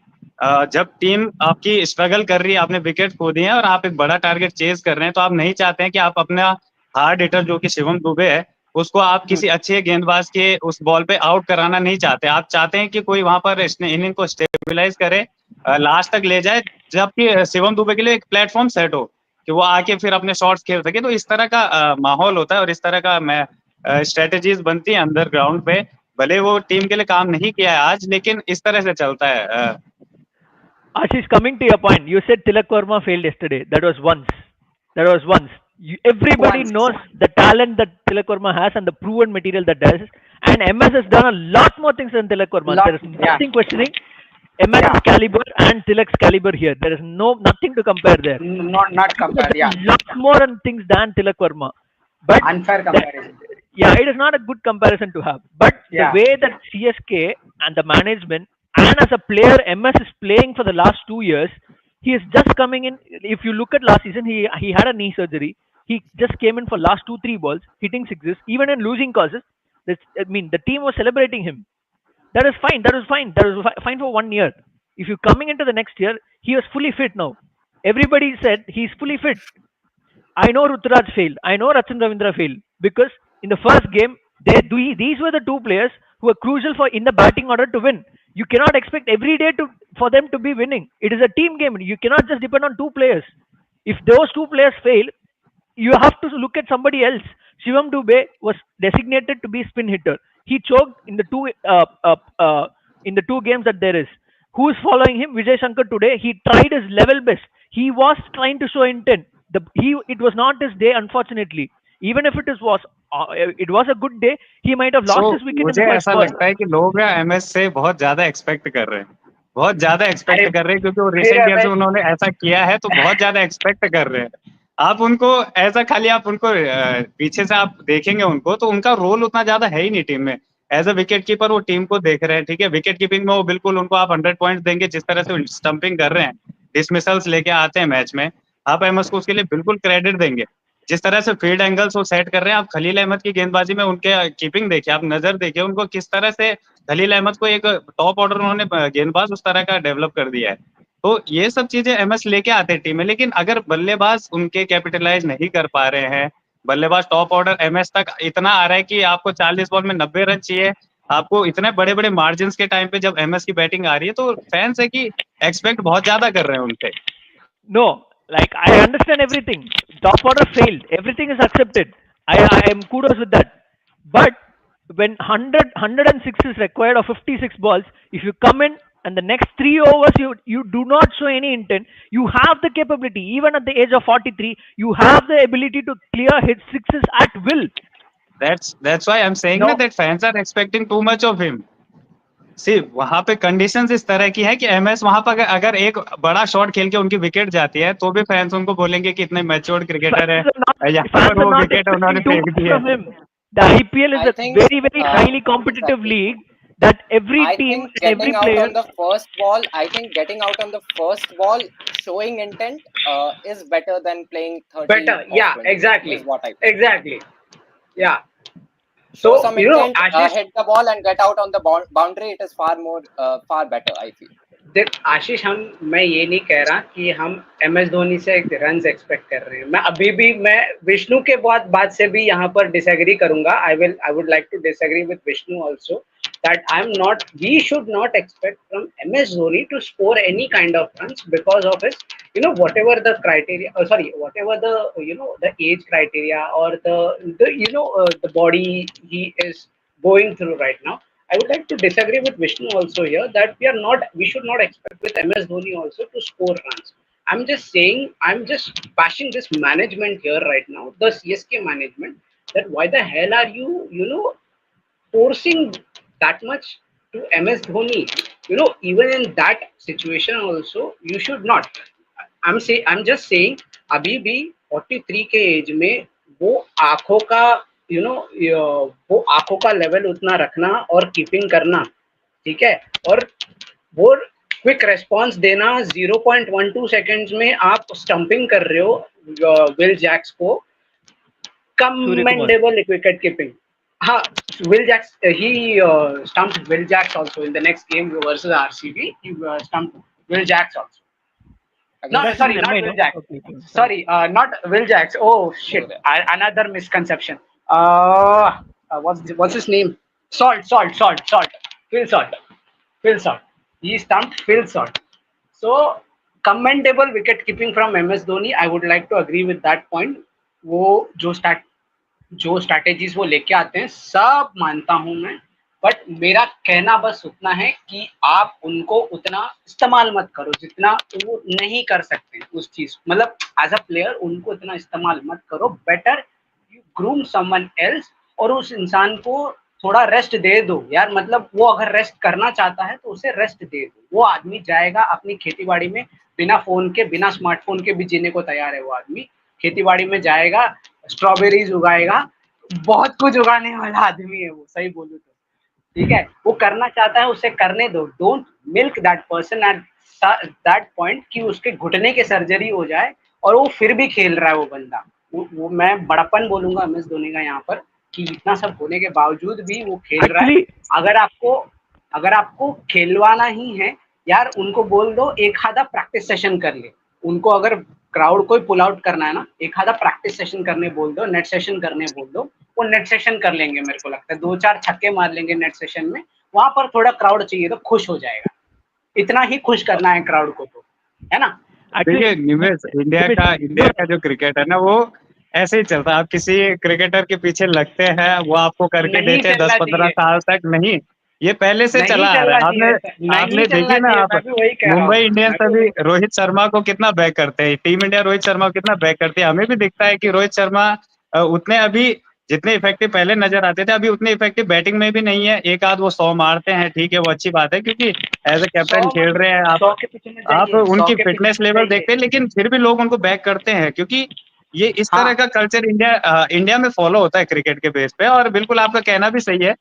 जब टीम आपकी स्ट्रगल कर रही है, आपने विकेट खो दिए हैं और आप एक बड़ा टारगेट चेज कर रहे हैं, तो आप नहीं चाहते हैं कि आप अपना हार्ड हिटर जो कि शिवम दुबे है उसको आप किसी अच्छे गेंदबाज के उस बॉल पे आउट कराना नहीं चाहते. आप चाहते हैं कि कोई वहां पर इनिंग को स्टेबिलाईज करे, लास्ट तक ले जाए, जबकि शिवम दुबे के लिए एक प्लेटफॉर्म सेट हो कि वो आके फिर अपने शॉट्स खेल सके. तो इस तरह का माहौल होता है और इस तरह का स्ट्रेटेजीज बनती है अंडर ग्राउंड पे. भले वो टीम के लिए काम नहीं किया है आज, लेकिन इस तरह से चलता है. Ashish, coming to your point, you said Tilak Verma failed yesterday. That was once. Everybody knows the talent that Tilak Verma has and the proven material that does. And MS has done a lot more things than Tilak Verma. There is nothing questioning MS's caliber and Tilak's caliber here. There is nothing to compare there. Not compare. Yeah. Lots more things than Tilak Verma. But unfair comparison. It is not a good comparison to have. But the way that CSK and the management and as a player MS is playing for the last 2 years, He is just coming in. If you look at last season, he had a knee surgery. He just came in for last 2 3 balls, hitting sixes, even in losing causes. I mean, the team was celebrating him. That is fine. That is fine. That is fine for 1 year. If you're coming into the next year, he was fully fit now. Everybody said he's fully fit. I know Ruturaj failed. I know Rachan Ravindra failed because in the first game, these were the two players who were crucial for in the batting order to win. You cannot expect every day for them to be winning. It is a team game. You cannot just depend on two players. If those two players fail, you have to look at somebody else. Shivam Dubey was designated to be spin hitter. He choked in the two games that there is. Who is following him? Vijay Shankar today. He tried his level best. He was trying to show intent. It was not his day, unfortunately. Even if it was a good day, he might have lost so his wicket in मुझे the first ऐसा ball. लगता है कि लोग MS से बहुत ज्यादा expect कर रहे हैं, बहुत ज्यादा एक्सपेक्ट अरे कर रहे हैं, क्योंकि वो फिर रिसेंट ईयर्स में एमएस उन्होंने ऐसा किया है, तो बहुत ज्यादा एक्सपेक्ट कर रहे हैं। आप उनको ऐसा खाली आप उनको पीछे से आप देखेंगे उनको, तो उनका रोल उतना ज्यादा है ही नहीं टीम में। एज अ विकेट कीपर वो टीम को देख रहे हैं, ठीक है, विकेट कीपिंग में वो बिल्कुल उनको आप 100 पॉइंट्स देंगे, जिस तरह से स्टंपिंग कर रहे हैं, डिसमिसल्स लेके आते हैं मैच में, आप एमएस को उसके लिए बिल्कुल क्रेडिट देंगे। जिस तरह से फील्ड एंगल्स वो सेट कर रहे हैं, आप खलील अहमद की गेंदबाजी में उनके कीपिंग देखिए, आप नजर देखिए उनको, किस तरह से खलील अहमद को एक टॉप ऑर्डर उन्होंने गेंदबाज उस तरह का डेवलप कर दिया है। तो ये सब चीजें एमएस लेके आते हैं टीम में, लेकिन अगर बल्लेबाज उनके कैपिटलाइज नहीं कर पा रहे हैं, बल्लेबाज टॉप ऑर्डर एमएस तक इतना आ रहा है कि आपको 40 बॉल में 90 रन चाहिए, आपको इतने बड़े बड़े मार्जिन के टाइम पे जब एमएस की बैटिंग आ रही है, तो फैंस है कि एक्सपेक्ट बहुत ज्यादा कर रहे हैं उनसे। No, like I understand everything. Top order failed. Everything is accepted. I am kudos with that. But when 106 is required of 56 balls, if you come in and the next 3 overs you do not show any intent, you have the capability. Even at the age of 43, you have the ability to clear hit sixes at will. That's why I'm saying No, that fans are expecting too much of him. सी वहां पे conditions इस तरह की है कि MS वहां पर अगर एक बड़ा शॉट खेल के उनकी विकेट जाती है, तो भी फैंस उनको बोलेंगे कि इतने मैच्योर्ड क्रिकेटर है, यहाँ पर fans are वो not विकेट उन्होंने expecting too फेंक much दी है। from him. The IPL is I a think very, very highly competitive exactly. league that every I team think and every getting out player. on the first ball, I think getting out on the first ball, showing intent, is better than playing 30 better. of Yeah, 20. Is exactly. what I think. Exactly. Yeah. Show So, some intent, Ashish, hit the ball and get out on the boundary. It is far better, I feel. देख आशीष, मैं ये नहीं कह रहा कि हम MS Dhoni से run expect कर रहे हैं। मैं अभी भी मैं विष्णु के बात से भी यहाँ पर डिसएग्री करूंगा। I would like to disagree with Vishnu also that we should not expect from MS Dhoni to score any kind of runs because of his, whatever the criteria, whatever the, the age criteria or the body he is going through right now. I would like to disagree with Vishnu also here that we should not expect with MS Dhoni also to score runs. I'm just bashing this management here right now, the CSK management, that why the hell are you, forcing that much to MS Dhoni? Even in that situation also, you should not. I'm just saying, अभी भी 43 के as में वो आंखों का वो आंखों का लेवल उतना रखना और कीपिंग करना, ठीक है, और वो क्विक रेस्पॉन्स देना, 0.12 सेकेंड्स में आप स्टंपिंग कर रहे हो विल जैक्स को, commendable wicket keeping. Will Jacks, he stumped Will Jacks also in the next game versus RCB. He stumped Will Jacks also. No, sorry, not Will Jacks. Sorry, not Will Jacks. Oh shit, another misconception. What's his name? Salt. Phil Salt. He stumped Phil Salt. So commendable wicket keeping from MS Dhoni. I would like to agree with that point. वो जो strategies वो लेके आते हैं सब मानता हूं मैं, बट मेरा कहना बस उतना है कि आप उनको उतना इस्तेमाल मत करो जितना वो नहीं कर सकते उस चीज, मतलब एज अ प्लेयर उनको इतना इस्तेमाल मत करो। Better you groom someone else और उस इंसान को थोड़ा रेस्ट दे दो यार, मतलब वो अगर रेस्ट करना चाहता है तो उसे रेस्ट दे दो। वो आदमी जाएगा अपनी खेतीबाड़ी में, बिना फोन के बिना स्मार्टफोन के भी जीने को तैयार है वो आदमी। खेतीबाड़ी में जाएगा, स्ट्रॉबेरीज उगाएगा, बहुत कुछ उगाने वाला आदमी है वो, सही बोलूं तो, ठीक है। वो करना चाहता है, उसे करने दो। Don't milk that person at that point कि उसके घुटने के सर्जरी हो जाए और वो फिर भी खेल रहा है वो बंदा। वो मैं बड़प्पन बोलूंगा MS धोनी का यहाँ पर, कि इतना सब होने के बावजूद भी वो खेल रहा है। Actually, अगर आपको अगर आपको खेलवाना ही है यार, उनको बोल दो एक आधा प्रैक्टिस सेशन कर ले। उनको अगर क्राउड को पुल आउट करना है ना, एक आधा प्रैक्टिस सेशन करने बोल दो, नेट सेशन करने बोल दो, वो नेट सेशन कर लेंगे। मेरे को लगता है 2-4 छक्के मार लेंगे नेट सेशन में। वहां पर थोड़ा क्राउड चाहिए तो खुश हो जाएगा। इतना ही खुश करना है क्राउड को, तो है ना। actually, देखिए निवेश, इंडिया का जो क्रिकेट है ना, वो ऐसे ही चलता है। आप किसी क्रिकेटर के पीछे लगते हैं, वो आपको करके नहीं देते हैं चलना 10-15 चाहिए, साल तक। नहीं, ये पहले से नहीं चला आ रहा चलना है। आपने चाहिए, नहीं आपने देखिए चलना ना, चाहिए। आप मैं भी वही कह रहा मुंबई हूँ, इंडियंस मैं भी अभी रोहित शर्मा को कितना बैक करते हैं, टीम इंडिया रोहित शर्मा को कितना बैक करती है। हमें भी दिखता है कि रोहित शर्मा उतने अभी जितने इफेक्टिव पहले नजर आते थे, अभी उतने इफेक्टिव बैटिंग में भी नहीं है। एक आध वो 100 मारते हैं, ठीक है, वो अच्छी बात है, क्योंकि एज ए कैप्टन 100 खेल रहे हैं आप। 100 के पीछे में आप जाइए, 100 उनकी के पीछे फिटनेस में लेवल जाइए। देखते हैं, लेकिन फिर भी लोग उनको बैक करते हैं, क्योंकि ये इस तरह हाँ का कल्चर इंडिया में फॉलो होता है क्रिकेट के बेस पे। और बिल्कुल आपका कहना भी सही है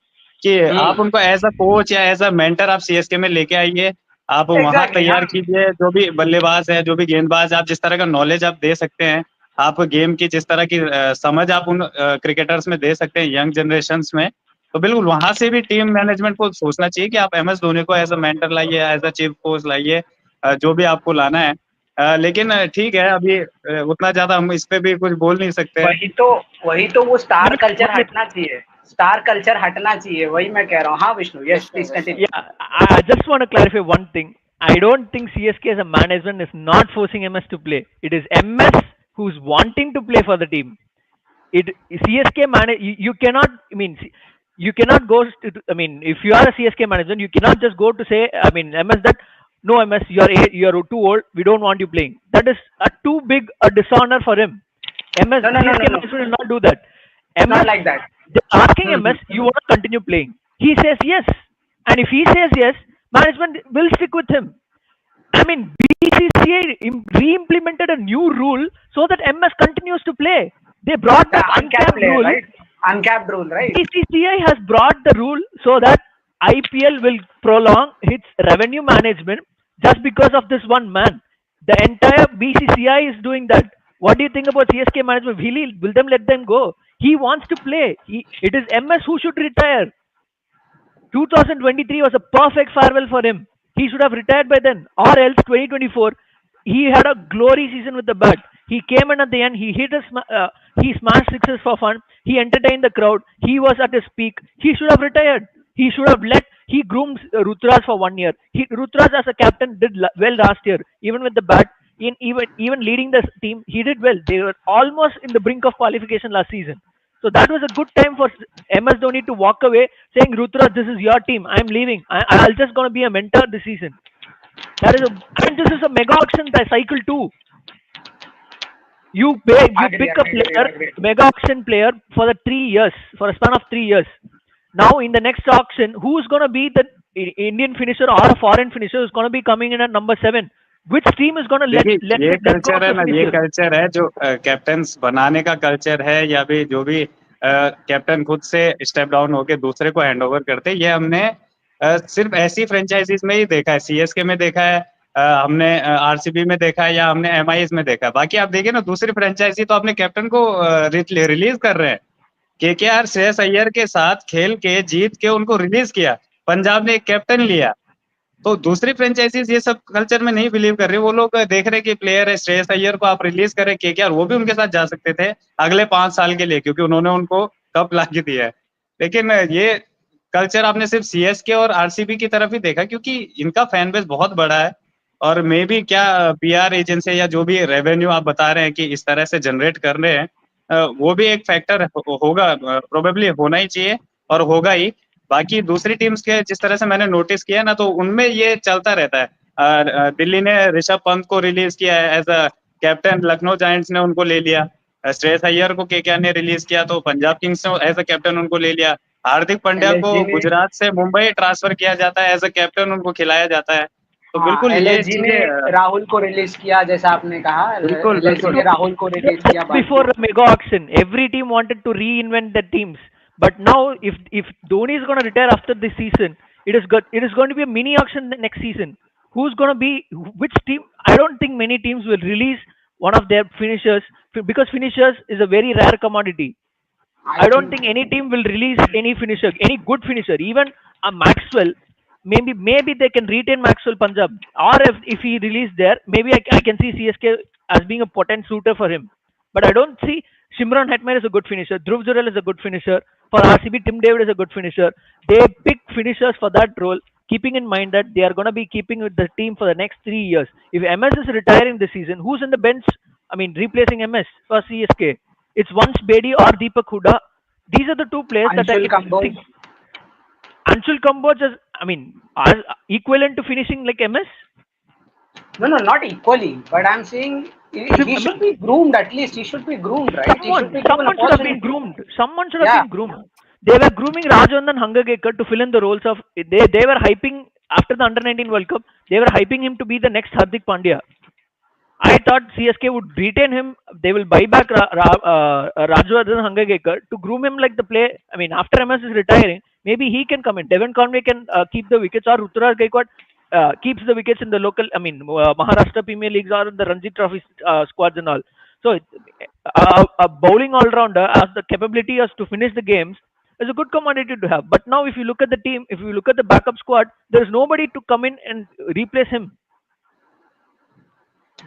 कि आप उनको एज अ कोच या एज अ मेंटर आप CSK में लेके आइए। आप वहां एग्जैक्टली। हाँ तैयार कीजिए जो भी बल्लेबाज है, जो भी गेंदबाज, आप जिस तरह का नॉलेज आप दे सकते हैं, आप गेम की जिस तरह की समझ आप उन क्रिकेटर्स में दे सकते हैं, यंग जनरेशन्स में, तो बिल्कुल वहां से भी टीम मैनेजमेंट को सोचना चाहिए कि आप MS धोनी को एज अ मेंटर लाइए, एज अ चीफ कोच लाइए, जो भी आपको लाना है। लेकिन ठीक है, अभी उतना ज्यादा हम इस पे भी कुछ बोल नहीं सकते हैं। वही तो वही तो वो स्टार minute, कल्चर 1 minute. हटना चाहिए, स्टार कल्चर हटना चाहिए, वही मैं कह रहा हूँ। हाँ Vishnu, yes Vishnu, please Vishnu. Continue. Yeah, I just want to clarify one thing. I don't think CSK as a management is not forcing MS to play. It is MS who's wanting to play for the team. It CSK manage you cannot. I mean, you cannot go. I mean, if you are a CSK manager, you cannot just go to say. I mean, MS that no MS, you are too old. We don't want you playing. That is a too big a dishonor for him. MS No, no, no, no, CSK no, management will not do that. it's not MS like that. they're asking MS, you want to continue playing? He says yes, and if he says yes, management will stick with him. I mean, BCCI re-implemented a new rule so that MS continues to play. They brought The back uncapped uncapped player, rule. right? Uncapped rule, right? BCCI has brought the rule so that IPL will prolong its revenue management just because of this one man. The entire BCCI is doing that. What do you think about CSK management? Will them let them go? He wants to play. It is MS who should retire. 2023 was a perfect farewell for him. He should have retired by then, or else 2024. He had a glory season with the bat. He came in at the end. He smashed sixes for fun. He entertained the crowd. He was at his peak. He should have retired. He should have let. He groomed Rutraj for 1 year. Rutraj as a captain did well last year, even with the bat. Even leading the team, he did well. They were almost in the brink of qualification last season. So that was a good time for MS Dhoni to walk away, saying, "Rutraj, this is your team. I'm leaving. I'll just gonna be a mentor this season." This is a mega auction by cycle too. You Agree, pick a agree, agree, player, agree. mega auction player for the 3 years, for a span of 3 years. Now in the next auction, who's gonna be the Indian finisher or a foreign finisher who's gonna be coming in at number 7? Which team is gonna let देखिए, ये let go of culture है the ना, ये finisher? Culture है जो captains बनाने का culture है, या भी जो भी कैप्टन खुद से स्टेप डाउन होके दूसरे को हैंड ओवर करते हैं, ये हमने सिर्फ ऐसी फ्रेंचाइजीज में ही देखा है। CSK में देखा है, हमने RCB में देखा है, या हमने MIs में देखा है। बाकी आप देखिए ना, दूसरी फ्रेंचाइजी तो अपने कैप्टन को रिलीज कर रहे हैं। KKR श्रेयस अय्यर के साथ खेल के जीत के उनको रिलीज किया, पंजाब ने एक कैप्टन लिया। तो दूसरी फ्रेंचाइजीज ये सब कल्चर में नहीं बिलीव कर रहे। वो लोग देख रहे कि प्लेयर है, श्रेयस अय्यर को आप रिलीज करें, KKR वो भी उनके साथ जा सकते थे अगले 5 साल के लिए, क्योंकि उन्होंने उनको कप ला के दिया है। लेकिन ये कल्चर आपने सिर्फ CSK और RCB की तरफ ही देखा, क्योंकि इनका फैन बेस बहुत बड़ा है। और मे बी क्या PR एजेंसी या जो भी रेवेन्यू आप बता रहे हैं कि इस तरह से जनरेट कर रहे हैं, वो भी एक फैक्टर होगा, प्रोबेबली होना ही चाहिए और होगा ही। बाकी दूसरी टीम्स के जिस तरह से मैंने नोटिस किया ना, तो उनमें ये चलता रहता है। दिल्ली ने ऋषभ पंत को रिलीज किया है as a captain, Lucknow Giants ने उनको ले लिया। श्रेयस अय्यर को KKR ने रिलीज किया, तो पंजाब किंग्स ने एज अ कैप्टन उनको ले लिया। हार्दिक पांड्या को LSG ने, गुजरात से मुंबई ट्रांसफर किया जाता है, एज अ कैप्टन उनको खिलाया जाता है। तो हाँ बिल्कुल ये LSG ने चीजें राहुल को रिलीज किया, जैसा आपने कहा। बिल्कुल LSG It बिल्कुल ने was, राहुल को it was रिलीज किया just बाद before में। the mega auction. Every team wanted to reinvent their teams. But now, if Dhoni is going to retire after this season, it is good. It is going to be a mini auction next season. who's going to be which team? I don't think many teams will release one of their finishers because finishers is a very rare commodity. I I don't think think any team will release any finisher, any good finisher, even a Maxwell. Maybe they can retain Maxwell Punjab, or if he release there, maybe I can see CSK as being a potent suitor for him. But I don't see Shimron Hetmer is a good finisher. Dhruv Jurel is a good finisher. For RCB, Tim David is a good finisher. They pick finishers for that role, keeping in mind that they are going to be keeping with the team for the next 3 years. If MS is retiring this season, who's in the bench? I mean, replacing MS for CSK? It's once Bedi or Deepak Huda. These are the two players that are Anshul if Kamboj. think Anshul Kamboj is, I mean, are equivalent to finishing like MS. No, no, not equally. But I'm saying he I should mean, be groomed at least. He should be groomed, right? He should be given someone should have been opportunity. groomed. Someone should have Yeah, been groomed. They were grooming Rajavandan Hangagekar to fill in the roles of. They were hyping after the Under 19 World Cup. They were hyping him to be the next Hardik Pandya. I thought CSK would retain him. They will buy back Rajwardhan Hangagekar to groom him like the play. I mean, after MS is retiring, maybe he can come in. Devon Conway can keep the wickets, or Ruturaj Gaikwad keeps the wickets in the local. I mean, Maharashtra Premier Leagues or the Ranji Trophy squads and all. So, a bowling all rounder has the capability as to finish the games is a good commodity to have. But now, if you look at the team, if you look at the backup squad, there is nobody to come in and replace him.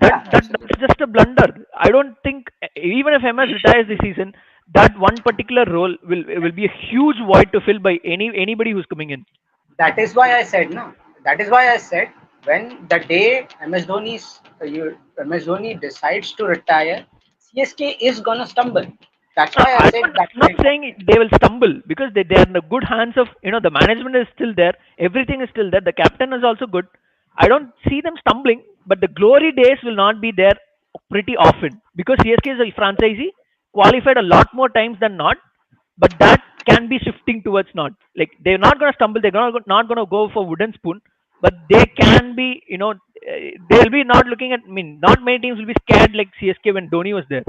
yeah, That's Absolutely. just a blunder. I don't think even if MS retires this season, that one particular role will be a huge void to fill by anybody who's coming in. that is why I said no. That is why I said when the day MS Dhoni decides to retire, CSK is gonna stumble. That's why I said that I'm not way. saying they will stumble because they are in the good hands of the management is still there, everything is still there, the captain is also good. I don't see them stumbling, but the glory days will not be there pretty often because CSK is a franchisee qualified a lot more times than not, but that can be shifting towards not like they're not going to stumble, they're not going to go for wooden spoon, but they can be they'll be not looking at. I mean, not many teams will be scared like CSK when Dhoni was there.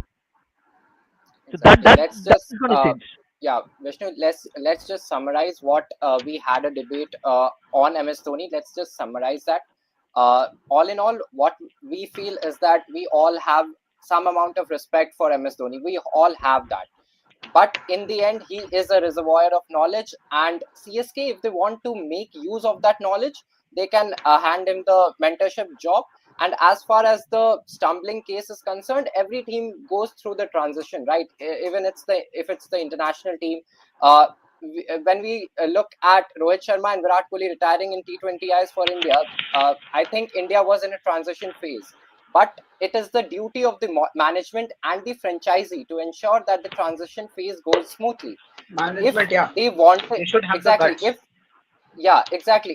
So that Exactly. that Let's that just is going to change. yeah, Vishnu. Let's just summarize what we had a debate on MS Dhoni. Let's just summarize that. All in all, what we feel is that we all have some amount of respect for MS Dhoni. We all have that. But in the end, he is a reservoir of knowledge, and CSK, if they want to make use of that knowledge, they can hand him the mentorship job. And as far as the stumbling case is concerned, every team goes through the transition, right? Even if it's the international team. When we look at Rohit Sharma and Virat Kohli retiring in T20Is for India, I think India was in a transition phase. But it is the duty of the management and the franchisee to ensure that the transition phase goes smoothly. If Management, yeah, they want they should have the exactly,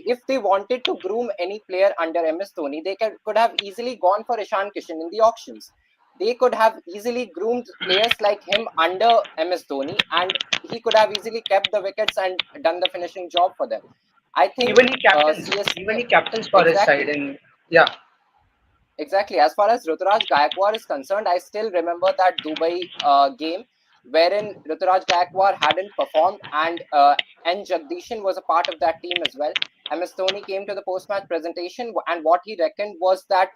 guts. if they wanted to groom any player under MS Dhoni, they could have easily gone for Ishan Kishan in the auctions. They could have easily groomed players like him under MS Dhoni, and he could have easily kept the wickets and done the finishing job for them. I think Even he captains, even CSK he captains for his side, exactly. and yeah, Exactly. As far as Ruturaj Gaikwad is concerned, I still remember that Dubai game wherein Ruturaj Gaikwad hadn't performed, and N. Jagdishan was a part of that team as well. MS Dhoni came to the post-match presentation, and what he reckoned was that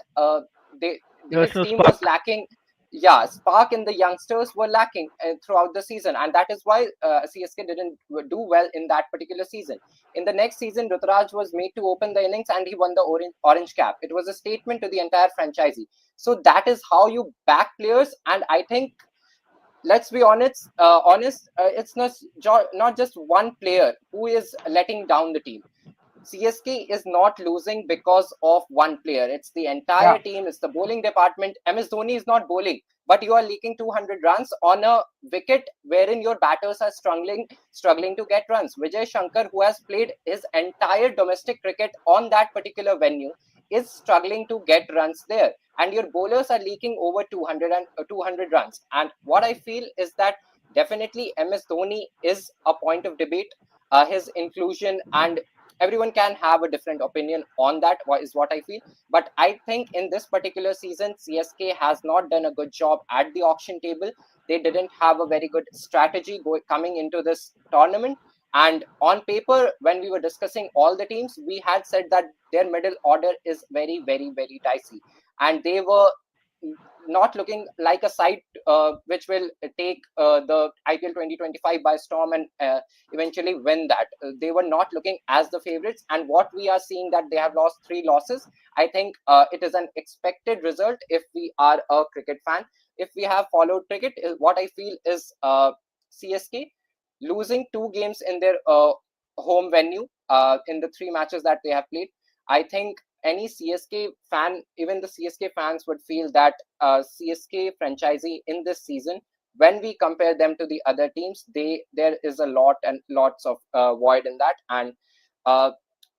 There was his no team was spark. lacking. Yeah, spark in the youngsters were lacking throughout the season, and that is why CSK didn't do well in that particular season. In the next season, Ruturaj was made to open the innings and he won the orange cap. It was a statement to the entire franchisee. So that is how you back players. And I think, let's be honest, it's not just one player who is letting down the team. CSK is not losing because of one player. It's the yeah, entire team. It's the bowling department. MS Dhoni is not bowling, but you are leaking 200 runs on a wicket wherein your batters are struggling to get runs. Vijay Shankar, who has played his entire domestic cricket on that particular venue, is struggling to get runs there. And your bowlers are leaking over 200 runs. And what I feel is that definitely MS Dhoni is a point of debate. His inclusion, and everyone can have a different opinion on that, is what I feel. But I think in this particular season, CSK has not done a good job at the auction table. They didn't have a very good strategy coming into this tournament, And on paper, when we were discussing all the teams, we had said that their middle order is very, very, very dicey. And they were not looking like a side which will take the IPL 2025 by storm and eventually win that. They were not looking as the favorites. And what we are seeing that they have lost 3 losses. I think it is an expected result if we are a cricket fan. If we have followed cricket, what I feel is CSK losing 2 games in their home venue in the 3 matches that they have played. I think any CSK fan, even the CSK fans, would feel that CSK franchisee in this season, when we compare them to the other teams, there is a lot and lots of void in that. And uh,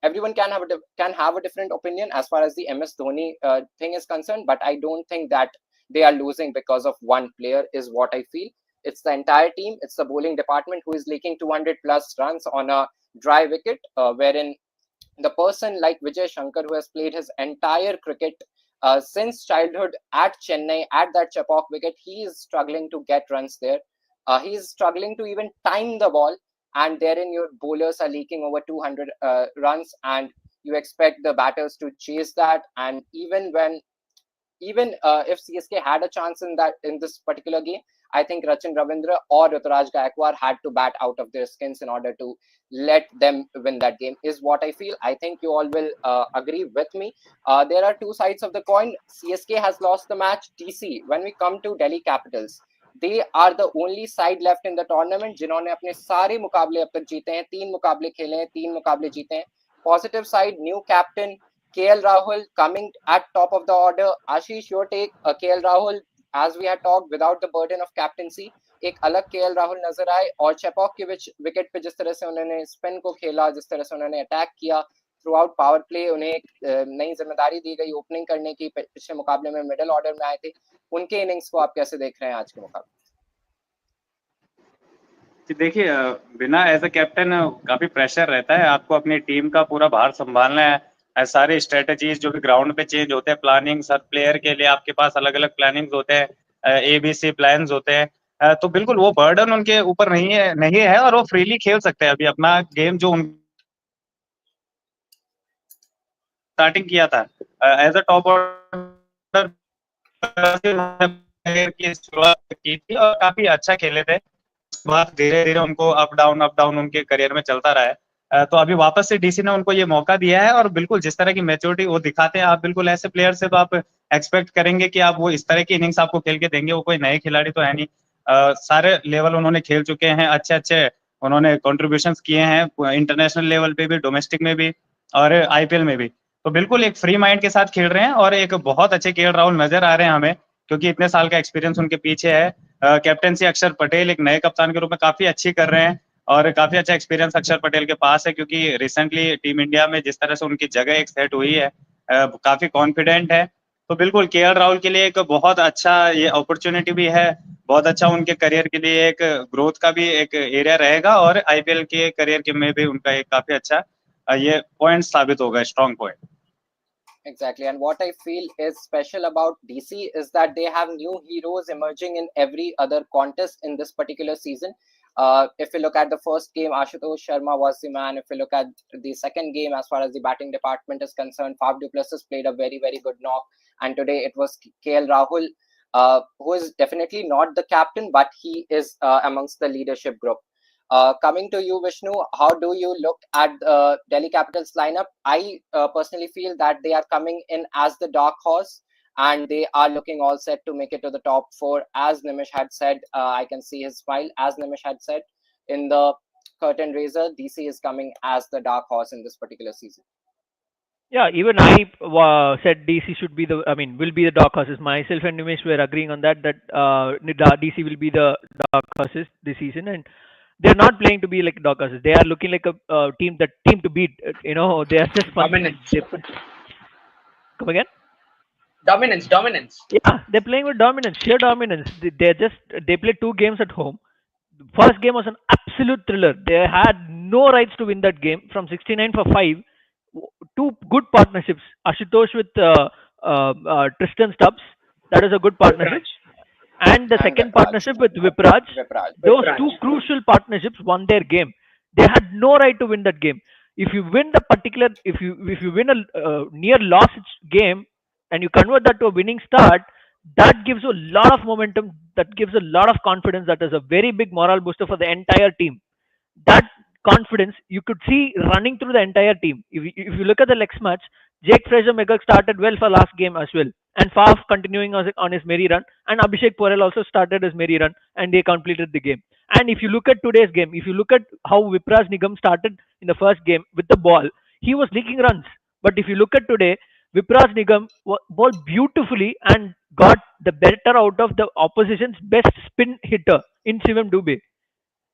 everyone can have a different opinion as far as the MS Dhoni thing is concerned, but I don't think that they are losing because of one player, is what I feel. It's the entire team. It's the bowling department who is leaking 200 plus runs on a dry wicket, wherein the person like Vijay Shankar, who has played his entire cricket since childhood at Chennai at that Chapok wicket, he is struggling to get runs there. He is struggling to even time the ball, and therein your bowlers are leaking over 200 runs, and you expect the batters to chase that. And even if CSK had a chance in this particular game, I think Rachin Ravindra or Ruturaj Gaikwad had to bat out of their skins in order to let them win that game, is what I feel. I think you all will agree with me. There are 2 sides of the coin. CSK has lost the match. DC, when we come to Delhi Capitals, they are the only side left in the tournament जिन्होंने अपने सारे मुकाबले अब तक जीते हैं. 3 मुकाबले खेले हैं, 3 मुकाबले जीते हैं. Positive side, new captain KL Rahul coming at top of the order. Ashish, your take. KL Rahul, as we had talked, without the burden of captaincy, एक अलग केएल राहुल नजर आए. और चेपॉक के विकेट पे जिस तरह से उन्होंने स्पिन को खेला, जिस तरह से उन्होंने अटैक किया थ्रू आउट पावर प्ले, उन्हें एक नई जिम्मेदारी दी गई ओपनिंग करने की. पिछले मुकाबले में मिडिल ऑर्डर में आए थे. उनके इनिंग्स को आप कैसे देख रहे हैं आज के मुकाबले? देखिए, बिना एज अ कैप्टन काफी प्रेशर रहता है. आपको अपनी टीम का पूरा भार संभालना है. सारे स्ट्रेटजीज जो भी ग्राउंड पे चेंज होते हैं, प्लानिंग हर प्लेयर के लिए आपके पास अलग अलग प्लानिंग होते हैं, ABC प्लान्स होते हैं. तो बिल्कुल वो बर्डन उनके ऊपर नहीं है और वो फ्रीली खेल सकते हैं. अभी अपना गेम जो स्टार्टिंग किया था एज अ टॉप ऑर्डर की शुरुआत की थी और काफी अच्छा खेले थे. बाद धीरे धीरे उनको अप डाउन उनके करियर में चलता रहा है. तो अभी वापस से डीसी ने उनको ये मौका दिया है और बिल्कुल जिस तरह की मैच्योरिटी वो दिखाते हैं, आप बिल्कुल ऐसे प्लेयर से तो आप एक्सपेक्ट करेंगे कि आप वो इस तरह की इनिंग्स आपको खेल के देंगे. वो कोई नए खिलाड़ी तो है नहीं. सारे लेवल उन्होंने खेल चुके हैं. अच्छे उन्होंने कॉन्ट्रीब्यूशन किए हैं इंटरनेशनल लेवल पे भी, डोमेस्टिक में भी और IPL में भी. तो बिल्कुल एक फ्री माइंड के साथ खेल रहे हैं और एक बहुत अच्छे केएल राहुल नजर आ रहे हैं हमें, क्योंकि इतने साल का एक्सपीरियंस उनके पीछे है. कैप्टनसी अक्षर पटेल एक नए कप्तान के रूप में काफी अच्छी कर रहे हैं और काफी अच्छा एक्सपीरियंस अक्षर पटेल के पास है, क्योंकि रिसेंटली टीम इंडिया में जिस तरह से उनकी जगह एक सेट हुई है, काफी कॉन्फिडेंट है. तो बिल्कुल केएल राहुल के लिए एक बहुत अच्छा ये अपॉर्चुनिटी भी है, बहुत अच्छा उनके करियर के लिए एक ग्रोथ का भी एक एरिया रहेगा और IPL के करियर के में भी उनका एक काफी अच्छा ये पॉइंट साबित होगा, strong point. Exactly. And what I feel is special about DC is that they have new heroes emerging in every other contest in this particular season. If you look at the first game, Ashutosh Sharma was the man. If you look at the second game, as far as the batting department is concerned, Faf du Plessis played a very, very good knock. And today it was KL Rahul, who is definitely not the captain, but he is amongst the leadership group. Coming to you, Vishnu, how do you look at the Delhi Capitals lineup? I personally feel that they are coming in as the dark horse and they are looking all set to make it to the top 4. As Nimish had said, I can see his smile. As Nimish had said in the curtain raiser, DC is coming as the dark horse in this particular season. Yeah, even I said DC should be the, I mean, will be the dark horses. Myself and Nimesh were agreeing on that, DC will be the dark horses this season, and they're not playing to be like dark horses. They are looking like a team to beat. They are just fun. Dominance. Come again? Dominance. Yeah, they're playing with dominance, sheer dominance. They played 2 games at home. First game was an absolute thriller. They had no rights to win that game. From 69 for 5, 2 good partnerships. Ashutosh with Tristan Stubbs. That is a good partnership. And the second partnership with Vipraj. Those 2 crucial partnerships won their game. They had no right to win that game. If you win the particular, if you win a near loss game and you convert that to a winning start, that gives you a lot of momentum. That gives a lot of confidence. That is a very big moral booster for the entire team. That confidence you could see running through the entire team. If you look at the next match, Jake Fraser Megak started well for last game as well, and Faf continuing on his merry run, and Abhishek Porel also started his merry run, and they completed the game. And if you look at today's game, if you look at how Vipraj Nigam started in the first game with the ball, he was leaking runs. But if you look at today, Vipraj Nigam bowled beautifully and got the better out of the opposition's best spin hitter in Shivam Dubey.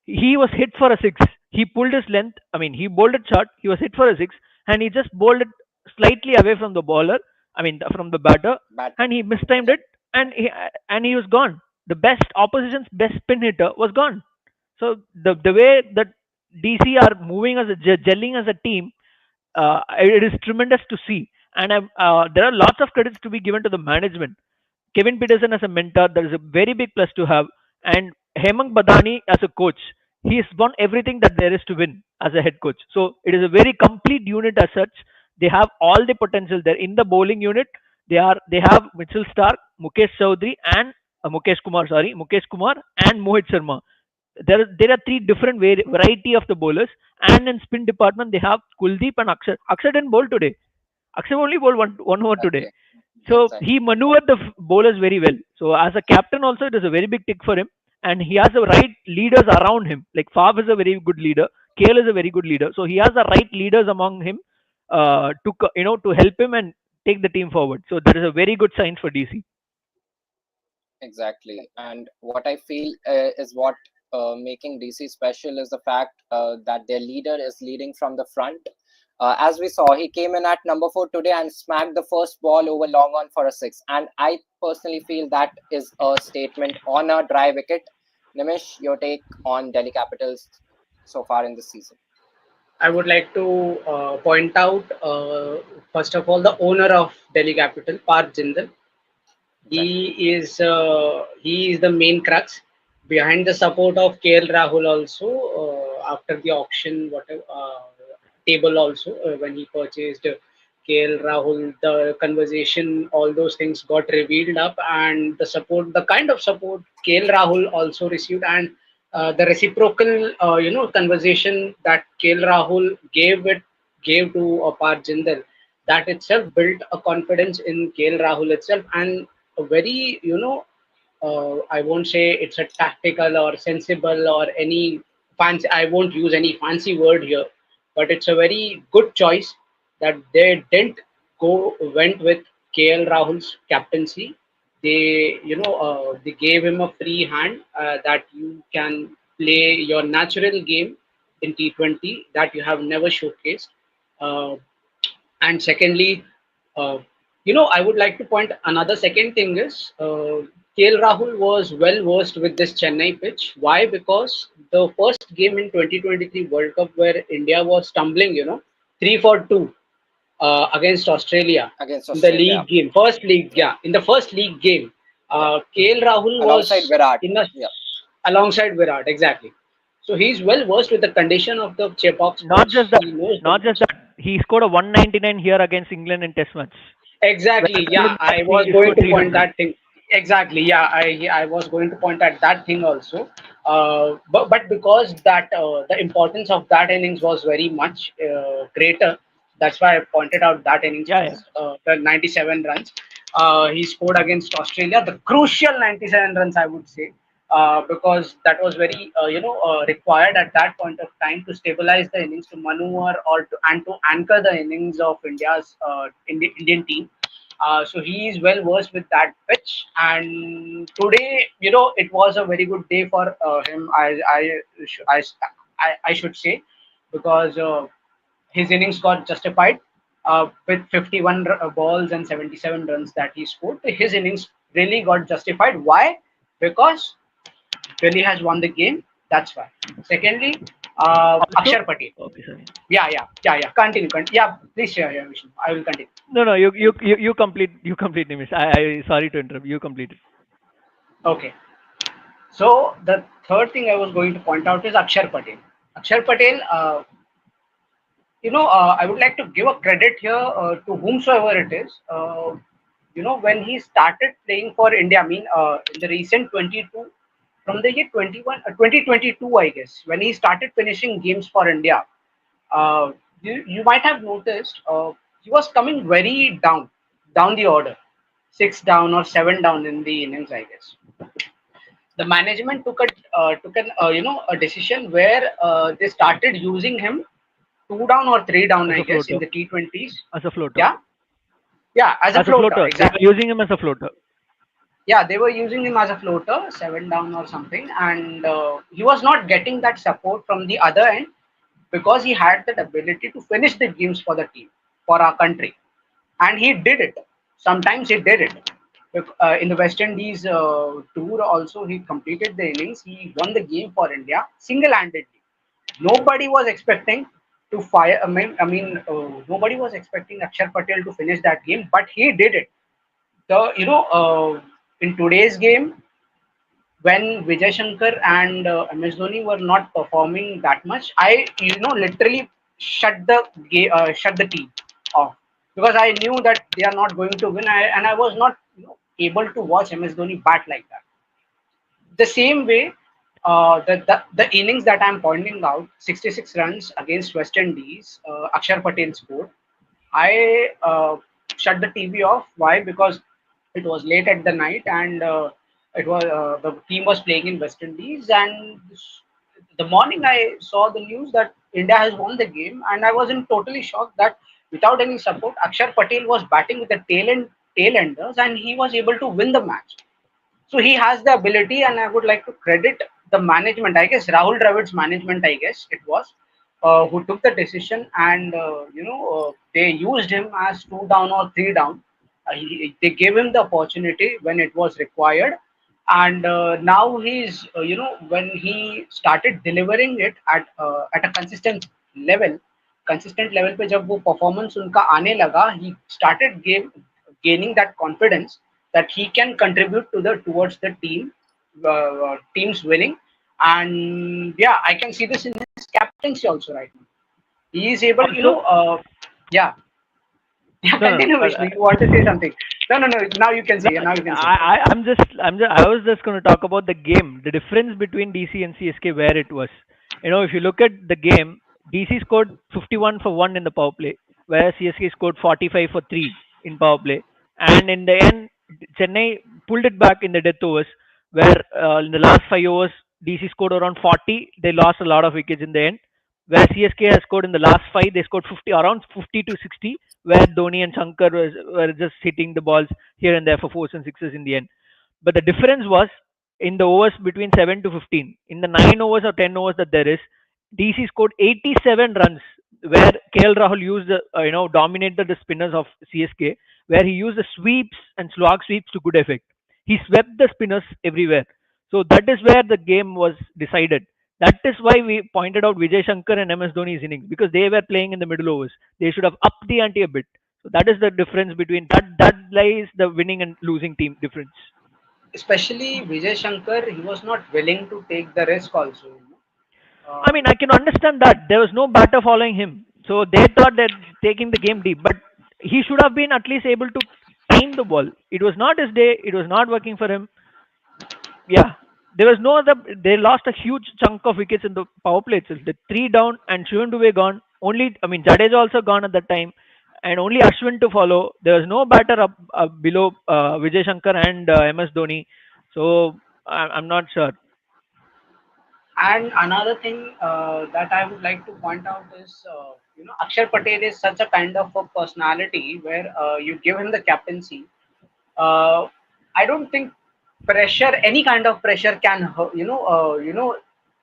He was hit for a six. He pulled his length. I mean, he bowled it short. He was hit for a six, and he just bowled it slightly away from the bowler. I mean, from the batter, But and he mistimed it, and he was gone. The best opposition's best spin hitter was gone. So the way that DC are moving as a gelling as a team, it is tremendous to see. And there are lots of credits to be given to the management. Kevin Peterson as a mentor, that is a very big plus to have. And Hemang Badani as a coach, he has won everything that there is to win as a head coach. So it is a very complete unit as such. They have all the potential there in the bowling unit. They have Mitchell Stark, Mukesh Chaudhary, and Mukesh Kumar and Mohit Sharma. There are three different variety of the bowlers, and in spin department they have Kuldeep and Akshay. Akshay didn't bowl today. Akshay only bowled one over today. okay, So he exactly. maneuvered the bowlers very well. So as a captain also, it is a very big tick for him, and he has the right leaders around him. Like Fab is a very good leader, KL is a very good leader. So he has the right leaders among him to help him and take the team forward. So that is a very good sign for DC. Exactly. And what I feel is what making DC special is the fact that their leader is leading from the front. As we saw, he came in at number 4 today and smacked the first ball over long on for a six. And I personally feel that is a statement on a dry wicket. Nimish, your take on Delhi Capitals so far in this season? I would like to point out, first of all, the owner of Delhi Capital, Parth Jindal. Exactly. He is the main crux behind the support of KL Rahul also, after the auction, whatever, table also, when he purchased KL Rahul, the conversation, all those things got revealed up, and the support, the kind of support KL Rahul also received, and the reciprocal, conversation that KL Rahul gave to Parth Jindal, that itself built a confidence in KL Rahul itself, and a very, I won't say it's a tactical or sensible or any fancy. I won't use any fancy word here, but it's a very good choice that they didn't went with KL Rahul's captaincy. They gave him a free hand, that you can play your natural game in T20 that you have never showcased. Uh, and secondly, uh, I would like to point another second thing is, KL Rahul was well versed with this Chennai pitch. Why? Because the first game in 2023 World Cup where India was stumbling, 3-2 against Australia Against in the Australia, league game, first league, yeah, in the first league game, yeah, KL Rahul alongside was Virat. in a Yeah, alongside Virat, exactly. So he's well versed with the condition of the Chepauk's Not just pitch. that, He knows the not just pitch. that. He scored a 199 here against England in Test match. When Exactly. Australia Yeah, lost, I was he going scored to point 300. that thing. Exactly. Yeah, I was going to point at that thing also. But because that, the importance of that innings was very much greater, that's why I pointed out that innings Yeah, yeah. first. The 97 runs he scored against Australia, the crucial 97 runs, I would say. Because that was very, required at that point of time to stabilize the innings, to maneuver, and to anchor the innings of Indian team. So he is well versed with that pitch, and today, it was a very good day for him. I should say, because his innings got justified, with 51 balls and 77 runs that he scored. His innings really got justified. Why? Because Delhi has won the game. That's why. Secondly, Also, Akshar Patel. okay, sorry. Yeah. Continue. Yeah, please share your vision. I will continue. No, no, you complete, Nimish. I sorry to interrupt. You complete it. Okay. So the third thing I was going to point out is Akshar Patel. Akshar Patel, I would like to give a credit here to whomsoever it is. When he started playing for India, I mean, in the recent 22, from the year 2022, I guess, when he started finishing games for India, you might have noticed he was coming very down the order, six down or seven down in the innings, I guess. The management took a decision where they started using him two down or three down, as I a guess, in floater. the T20s. As a floater. Yeah, yeah, as a As a floater, floater. They were exactly. using him as a floater. Yeah, they were using him as a floater, seven down or something, and he was not getting that support from the other end because he had that ability to finish the games for the team, for our country, and he did it. Sometimes he did it. In the West Indies tour, also he completed the innings. He won the game for India single-handedly. Nobody was expecting to fire. Nobody was expecting Akshar Patel to finish that game, but he did it. In today's game, when Vijay Shankar and MS Dhoni were not performing that much, I literally shut the team off because I knew that they are not going to win, and I was not able to watch MS Dhoni bat like that. The same way, the innings that I'm pointing out, 66 runs against West Indies, Akshar Patel scored. I shut the TV off. Why? Because it was late at the night and the team was playing in West Indies. And the morning I saw the news that India has won the game, and I was in totally shocked that without any support, Akshar Patel was batting with the tail enders, and he was able to win the match. So he has the ability, and I would like to credit the management. I guess Rahul Rawat's management, I guess it was, who took the decision, and they used him as two down or three down. They gave him the opportunity when it was required, and now he's when he started delivering it at a level consistent level पे जब वो performance उनका आने लगा, he started gaining that confidence that he can contribute towards the team's winning. And yeah, I can see this in his captaincy also right now. He is able, Also, yeah. Yeah, no, no, no. continue, Vishnu. You want to say something? No, no, no. Now you can No, say. Now you can say. I was just going to talk about the game, the difference between DC and CSK, where it was. If you look at the game, DC scored 51 for 1 in the power play, where CSK scored 45 for 3 in power play. And in the end, Chennai pulled it back in the death overs, where in the last 5 overs, DC scored around 40. They lost a lot of wickets in the end. Where CSK has scored in the last 5, they scored 50, around 50 to 60, where Dhoni and Shankar were just hitting the balls here and there for fours and sixes in the end. But the difference was in the overs between 7 to 15. In the 9 overs or 10 overs that there is, DC scored 87 runs, where KL Rahul used, dominated the spinners of CSK, where he used the sweeps and slog sweeps to good effect. He swept the spinners everywhere. So that is where the game was decided. That is why we pointed out Vijay Shankar and MS Dhoni's innings, because they were playing in the middle overs. They should have upped the ante a bit. So that is the difference between that. That lies the winning and losing team difference. Especially Vijay Shankar, he was not willing to take the risk also. I mean, I can understand that there was no batter following him, so they thought that taking the game deep, but he should have been at least able to time the ball. It was not his day. It was not working for him. Yeah, there was no other. They lost a huge chunk of wickets in the power play itself. The three down and Shivan Dubey gone. Only, I mean, Jadeja also gone at that time, and only Ashwin to follow. There was no batter up below Vijay Shankar and MS Dhoni. So I'm not sure. And another thing that I would like to point out is, Akshar Patel is such a kind of a personality where you give him the captaincy. Uh, I don't think any kind of pressure can,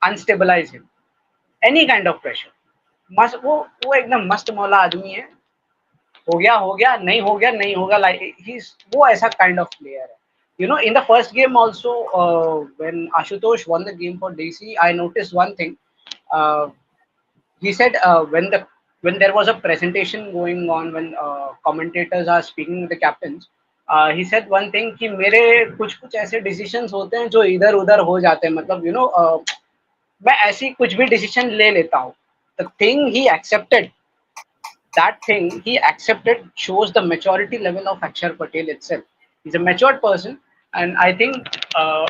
unstabilize him. Any kind of pressure. मस्त वो एकदम मस्त मौला आदमी है. हो गया नहीं होगा like he's वो ऐसा kind of player है. In the first game also, when Ashutosh won the game for DC, I noticed one thing. Uh, he said when there was a presentation going on, when commentators are speaking with the captains, he said one thing कि मेरे कुछ कुछ ऐसे decisions होते हैं जो इधर उधर हो जाते हैं, मतलब मैं ऐसी कुछ भी डिसीजन ले लेता हूँ. The thing he accepted, that thing he accepted shows the maturity level of Akshar Patel itself. He's a matured person, and I think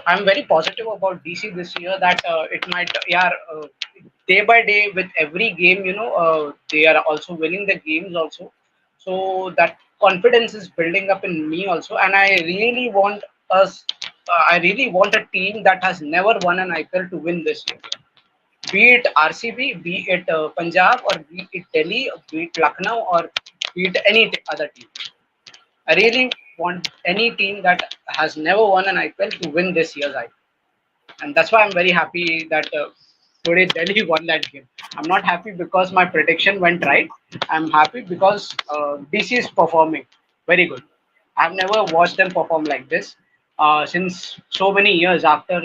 I'm very positive about DC this year that it might, yeah, day by day with every game, they are also winning the games also. So that confidence is building up in me also, and I really want us. I really want a team that has never won an IPL to win this year, be it RCB, be it Punjab, or be it Delhi, or be it Lucknow, or be it any other team. I really want any team that has never won an IPL to win this year's IPL, and that's why I'm very happy that today Delhi won that game. I'm not happy because my prediction went right. I'm happy because DC is performing very good. I've never watched them perform like this since so many years. After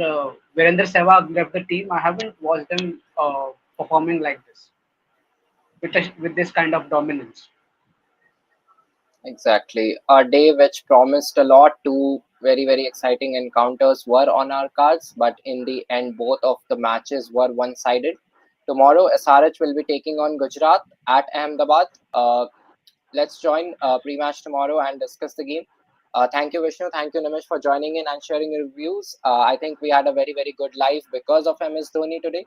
Virender Sehwag left the team, I haven't watched them performing like this with this kind of dominance. Exactly. A day which promised a lot. Two very, very exciting encounters were on our cards, but in the end, both of the matches were one sided. Tomorrow, SRH will be taking on Gujarat at Ahmedabad. Let's join pre-match tomorrow and discuss the game. Thank you, Vishnu. Thank you, Nimish, for joining in and sharing your views. I think we had a very, very good live because of MS Dhoni today.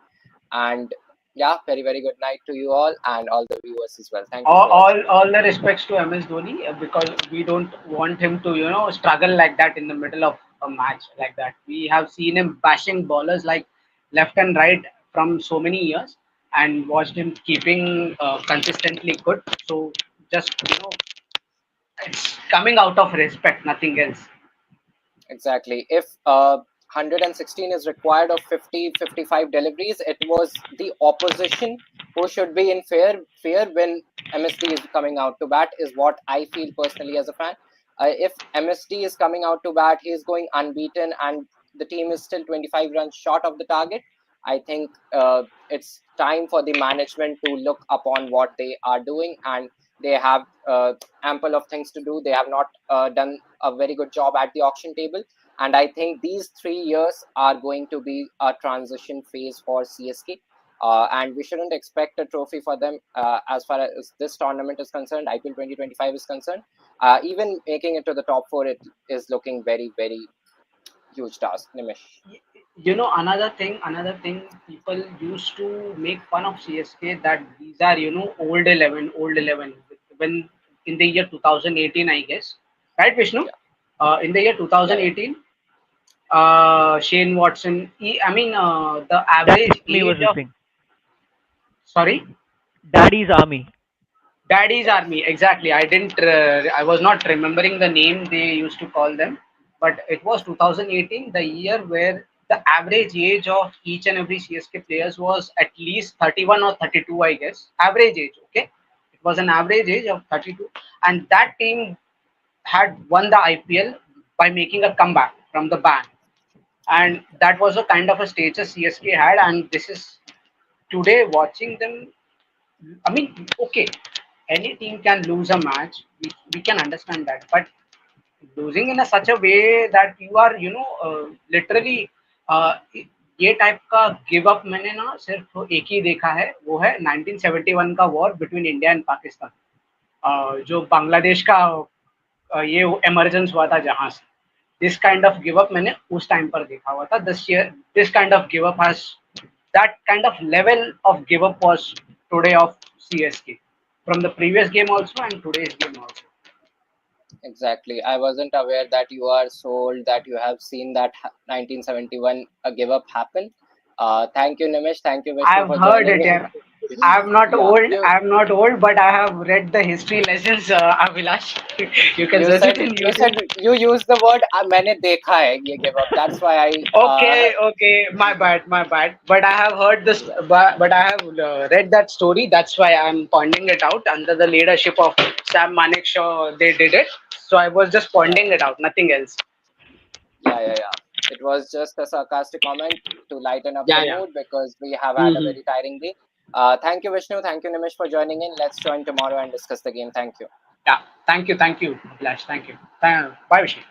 And yeah, very, very good night to you all and all the viewers as well. Thank you all, for watching. all all the respects to MS Dhoni because we don't want him to struggle like that in the middle of a match like that. We have seen him bashing bowlers like left and right from so many years and watched him keeping consistently good. So just it's coming out of respect, nothing else. Exactly. If 116 is required of 50, 55 deliveries, it was the opposition who should be in fear when MSD is coming out to bat, is what I feel personally as a fan. If MSD is coming out to bat, he is going unbeaten and the team is still 25 runs short of the target. I think it's time for the management to look upon what they are doing, and they have ample of things to do. They have not done a very good job at the auction table, and I think these 3 years are going to be a transition phase for CSK. And we shouldn't expect a trophy for them as far as this tournament is concerned. IPL 2025 is concerned. Even making it to the top four, it is looking very, very huge task. Nimish. Another thing people used to make fun of CSK that these are old 11 when in the year 2018, I guess, right, Vishnu? Yeah, In the year yeah, yeah. 2018, Shane Watson, I mean, the Daddy's average Army was age the of, thing. sorry, Daddy's Army. Daddy's Army, exactly. I was not remembering the name they used to call them, but it was 2018, the year where the average age of each and every CSK players was at least 31 or 32, I guess. Average age, okay? It was an average age of 32, and that team had won the IPL by making a comeback from the ban, and that was a kind of a status CSK had, and this is today watching them. I mean, okay, any team can lose a match. We can understand that, but losing in a such a way that you are, literally, ये type का give up मैंने ना सिर्फ एक ही देखा है, वो है 1971 का war between India and Pakistan, जो बांग्लादेश का ये इमरजेंस हुआ था जहां से. This kind of give up मैंने उस टाइम पर देखा हुआ था. This kind of give up has that kind of level of give up was today of CSK from the previous game also and today's game also. Exactly. I wasn't aware that you are sold, that you have seen that 1971 a give up happen. Thank you, Nimish. Thank you, Vishnu, I've for heard it, joining yeah. in. I'm not Yeah, old. I'm not old, but I have read the history lessons, Avilash. You can you search said it in you said YouTube. you used the word मैंने देखा है ये give up. That's why I Okay, my bad, my bad. But I have heard this, yeah, but I have read that story. That's why I'm pointing it out under the leadership of Sam Manekshaw. They did it, so I was just yeah, pointing it out, nothing else. yeah. It was just a sarcastic comment to lighten up the Yeah, yeah. mood because we have had a Hmm. very tiring day. Thank you, Vishnu. Thank you, Nimish, for joining in. Let's join tomorrow and discuss the game. Thank you. Yeah. Thank you, Abhilash. Thank you. Bye, Vishnu.